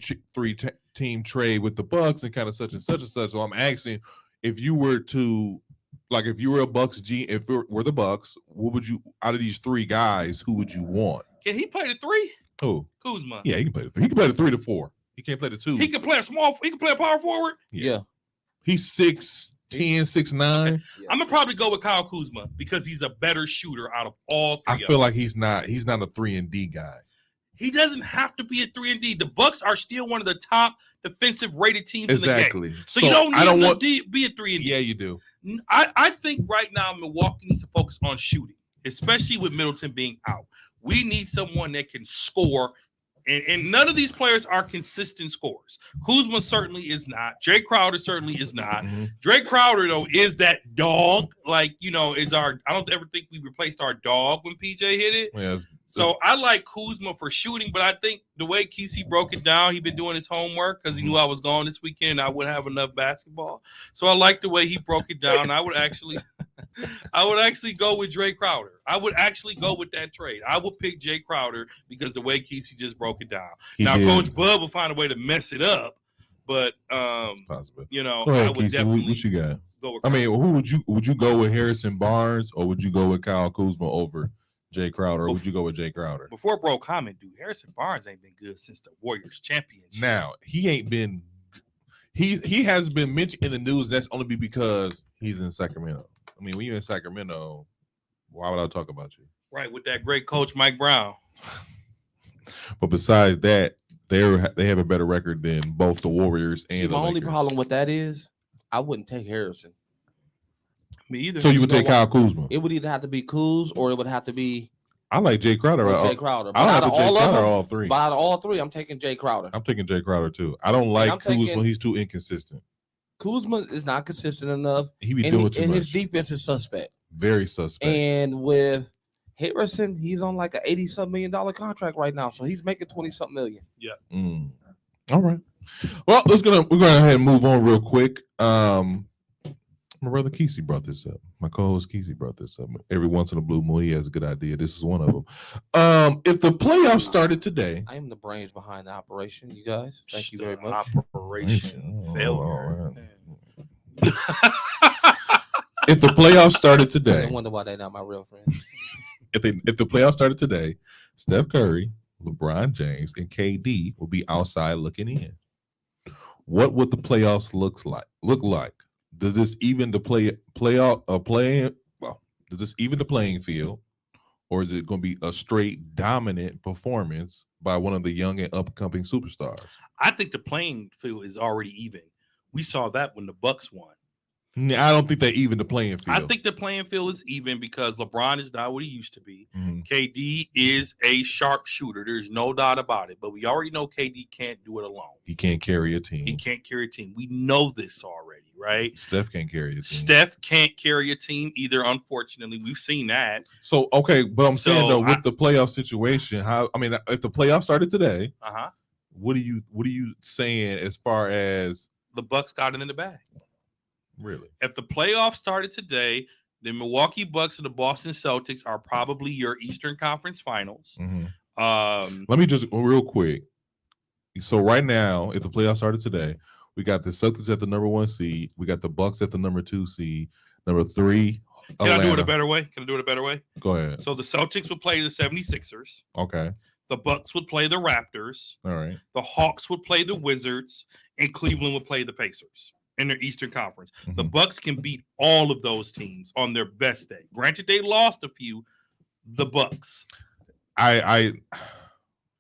team trade with the Bucks and kind of such and such and such. So I'm asking if you were a Bucks if we're the Bucks, what would you out of these three guys? Who would you want? Can he play the three? Who? Kuzma. Yeah, he can play the 3. He can play the 3 to 4. He can't play the 2. He can play a small. He can play a power forward. Yeah. He's 6'10", 6'9". Yeah. I'm gonna probably go with Kyle Kuzma because he's a better shooter out of all three. I feel like he's not a 3-and-D guy. He doesn't have to be a 3-and-D. The Bucks are still one of the top defensive rated teams in the game. So you don't need to be a 3-and-D. Yeah, you do. I think right now Milwaukee needs to focus on shooting, especially with Middleton being out. We need someone that can score. And none of these players are consistent scorers. Kuzma certainly is not. Jay Crowder certainly is not. Mm-hmm. Jay Crowder, though, is that dog. Like, is I don't ever think we replaced our dog when PJ hit it. Yeah, so I like Kuzma for shooting, but I think the way Kesey broke it down, he'd been doing his homework because he knew I was gone this weekend and I wouldn't have enough basketball. So I like the way he broke it down. I would actually go with Jay Crowder. I would actually go with that trade. I would pick Jay Crowder because the way Kesey just broke it down. Coach Bud will find a way to mess it up, but possible. Go ahead, I would Kesey, definitely what you got? Go with Crowder. I mean, who would you go with Harrison Barnes or would you go with Kyle Kuzma over Jay Crowder, or would you go with Jay Crowder? Before bro comment, dude, Harrison Barnes ain't been good since the Warriors championship. Now, he ain't been he has been mentioned in the news. That's only because he's in Sacramento. I mean, when you're in Sacramento, why would I talk about you? Right, with that great coach Mike Brown. But besides that, they have a better record than both the Warriors and the my only Lakers. problem with that is I wouldn't take Harrison. Me either. So you would take Kyle Kuzma? It would either have to be Kuz or it would have to be. I like Jay Crowder. Jay Crowder. I like Jay Crowder all three. But out of all three, I'm taking Jay Crowder. I'm taking Jay Crowder too. I don't like Kuzma. He's too inconsistent. Kuzma is not consistent enough. He be doing too much. And his defense is suspect. Very suspect. And with Harrison, he's on like an $80-something million contract right now, so he's making $20-something million. Yeah. All right. Well, we're gonna go ahead and move on real quick. My brother Kesey brought this up. My co-host Kesey brought this up. Every once in a blue moon, he has a good idea. This is one of them. If the playoffs started today, I am the brains behind the operation. You guys, thank you very much. Operation failure. If the playoffs started today, I wonder why they're not my real friend. If the playoffs started today, Steph Curry, LeBron James, and KD will be outside looking in. What would the playoffs look like? Does this even the does this even the playing field, or is it going to be a straight dominant performance by one of the young and upcoming superstars? I think the playing field is already even. We saw that when the Bucks won. I don't think they even the playing field. I think the playing field is even because LeBron is not what he used to be. Mm-hmm. KD is a sharp shooter. There's no doubt about it. But we already know KD can't do it alone. He can't carry a team. He can't carry a team. We know this already, right? Steph can't carry a team. Steph can't carry a team either. Unfortunately, we've seen that. So okay, but I'm saying So, though, with the playoff situation, if the playoffs started today, what are you saying as far as The Bucks got it in the bag. really? If the playoffs started today, the Milwaukee Bucks and the Boston Celtics are probably your Eastern Conference Finals. Mm-hmm. Let me just real quick. So right now, if the playoffs started today, we got the Celtics at the number 1 seed. We got the Bucks at the number 2 seed. Number 3, Can Atlanta. I do it a better way? Go ahead. So the Celtics would play the 76ers. Okay. The Bucks would play the Raptors. All right. The Hawks would play the Wizards. And Cleveland would play the Pacers in their Eastern Conference. Mm-hmm. The Bucks can beat all of those teams on their best day. Granted, they lost a few. The Bucks. I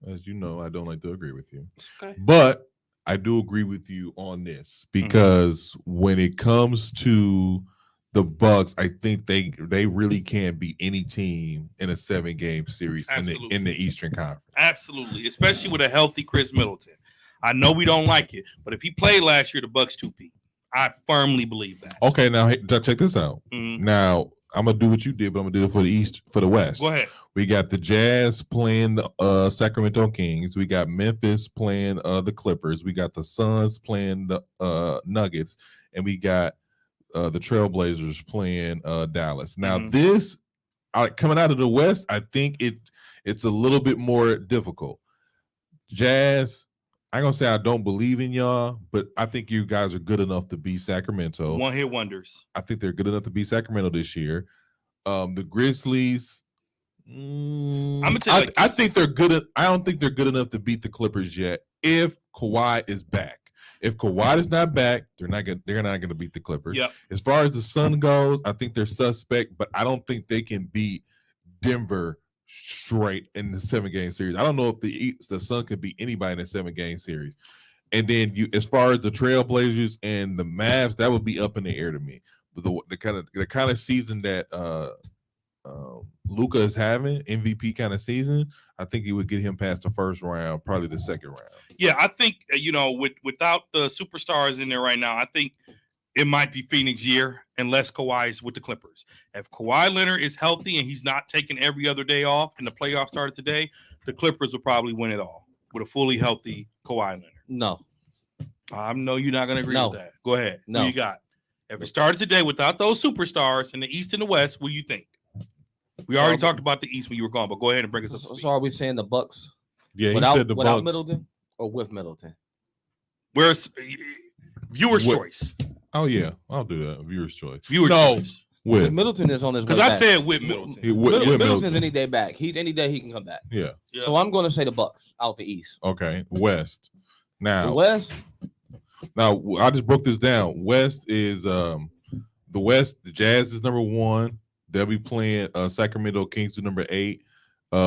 as you know, I don't like to agree with you. Okay. But I do agree with you on this because when it comes to the Bucks, I think they really can't beat any team in a 7-game series in the Eastern Conference. Absolutely, especially with a healthy Chris Middleton. I know we don't like it, but if he played last year, the Bucks 2-peat. I firmly believe that. Okay, now check this out. Mm-hmm. Now I'm gonna do what you did, but I'm gonna do it for the West. Go ahead. We got the Jazz playing the Sacramento Kings. We got Memphis playing the Clippers. We got the Suns playing the Nuggets, and we got the Trailblazers playing Dallas. Now this coming out of the West, I think it's a little bit more difficult. Jazz, I ain't gonna say I don't believe in y'all, but I think you guys are good enough to beat Sacramento. One-hit wonders. I think they're good enough to beat Sacramento this year. The Grizzlies, I'm gonna tell you I think they're good. I don't think they're good enough to beat the Clippers yet. If Kawhi is back, if Kawhi is not back, they're not gonna beat the Clippers. Yep. As far as the Sun goes, I think they're suspect, but I don't think they can beat Denver straight in the 7-game series. I don't know if the Sun could beat anybody in a 7-game series. And then as far as the Trailblazers and the Mavs, that would be up in the air to me. But the kind of season that Luka is having, MVP kind of season, I think he would get him past the first round, probably the second round. Yeah, I think without the superstars in there right now, I think it might be Phoenix year unless Kawhi is with the Clippers. If Kawhi Leonard is healthy and he's not taking every other day off and the playoffs started today, the Clippers will probably win it all with a fully healthy Kawhi Leonard. No. I know you're not going to agree with that. Go ahead. No. Who you got? If it started today without those superstars in the East and the West, what do you think? We already talked about the East when you were gone, but go ahead and bring us up to speed. So are we saying the Bucks? Yeah, he without, said the without Bucks. Middleton or with Middleton? Where's viewer's choice? Oh yeah, I'll do that. Viewer's choice. Viewer's choice. With Middleton is on his way because I back. said with Middleton. With Middleton's any day back. Any day he can come back. Yeah. So I'm going to say the Bucks out the East. Okay. West. Now. The West. Now I just broke this down. West is the West. The Jazz is number 1. They'll be playing Sacramento Kings to number 8.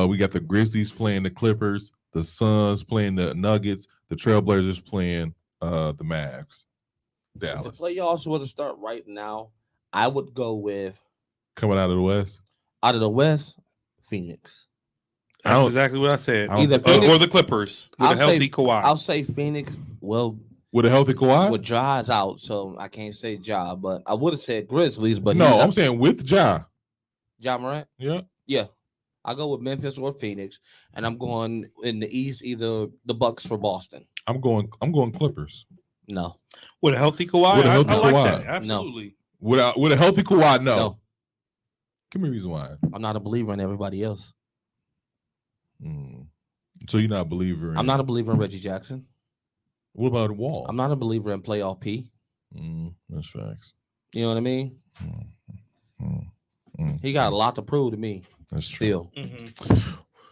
We got the Grizzlies playing the Clippers. The Suns playing the Nuggets. The Trailblazers playing the Mavs. Dallas. If the playoffs were to start right now, I would go with coming out of the West. Out of the West, Phoenix. That's exactly what I said. Either Phoenix or the Clippers with a healthy Kawhi. I'll say Phoenix. Well, with a healthy Kawhi, with Ja's out, so I can't say Ja, but I would have said Grizzlies. But no, I'm saying with Ja. Ja Morant. Yeah. I go with Memphis or Phoenix, and I'm going in the East, either the Bucks or Boston. I'm going Clippers. No. With a healthy Kawhi, with a healthy I Kawhi. like that. Absolutely. No. With a healthy Kawhi, no. Give me a reason why. I'm not a believer in everybody else. So you're not a believer in... I'm not a believer in Reggie Jackson. What about Wall? I'm not a believer in playoff P. That's facts. You know what I mean? He got a lot to prove to me. That's true. Still.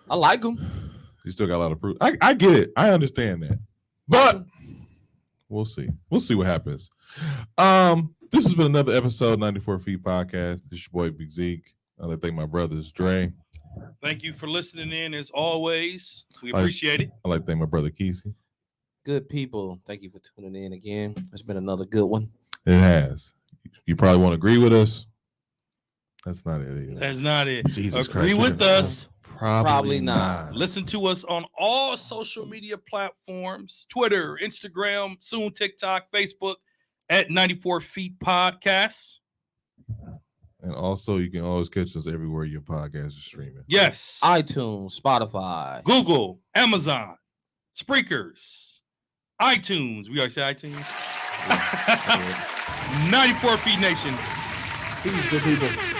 I like him. He still got a lot to prove. I get it. I understand that. But we'll see. We'll see what happens. This has been another episode, 94 Feet Podcast. This is your boy, Big Zeke. I'd like to thank my brothers, Dre. Thank you for listening in, as always. We appreciate it. I'd like to thank my brother, Kesey. Good people. Thank you for tuning in again. It's been another good one. It has. You probably won't agree with us. That's not it either. That's not it. Jesus Agree Christ. with us. Probably not. Listen to us on all social media platforms, Twitter, Instagram, soon TikTok, Facebook, at 94 Feet Podcasts. And also, you can always catch us everywhere your podcast is streaming. Yes. iTunes, Spotify, Google, Amazon, Spreakers, iTunes. We already say iTunes. 94 Feet Nation. Peace, good people.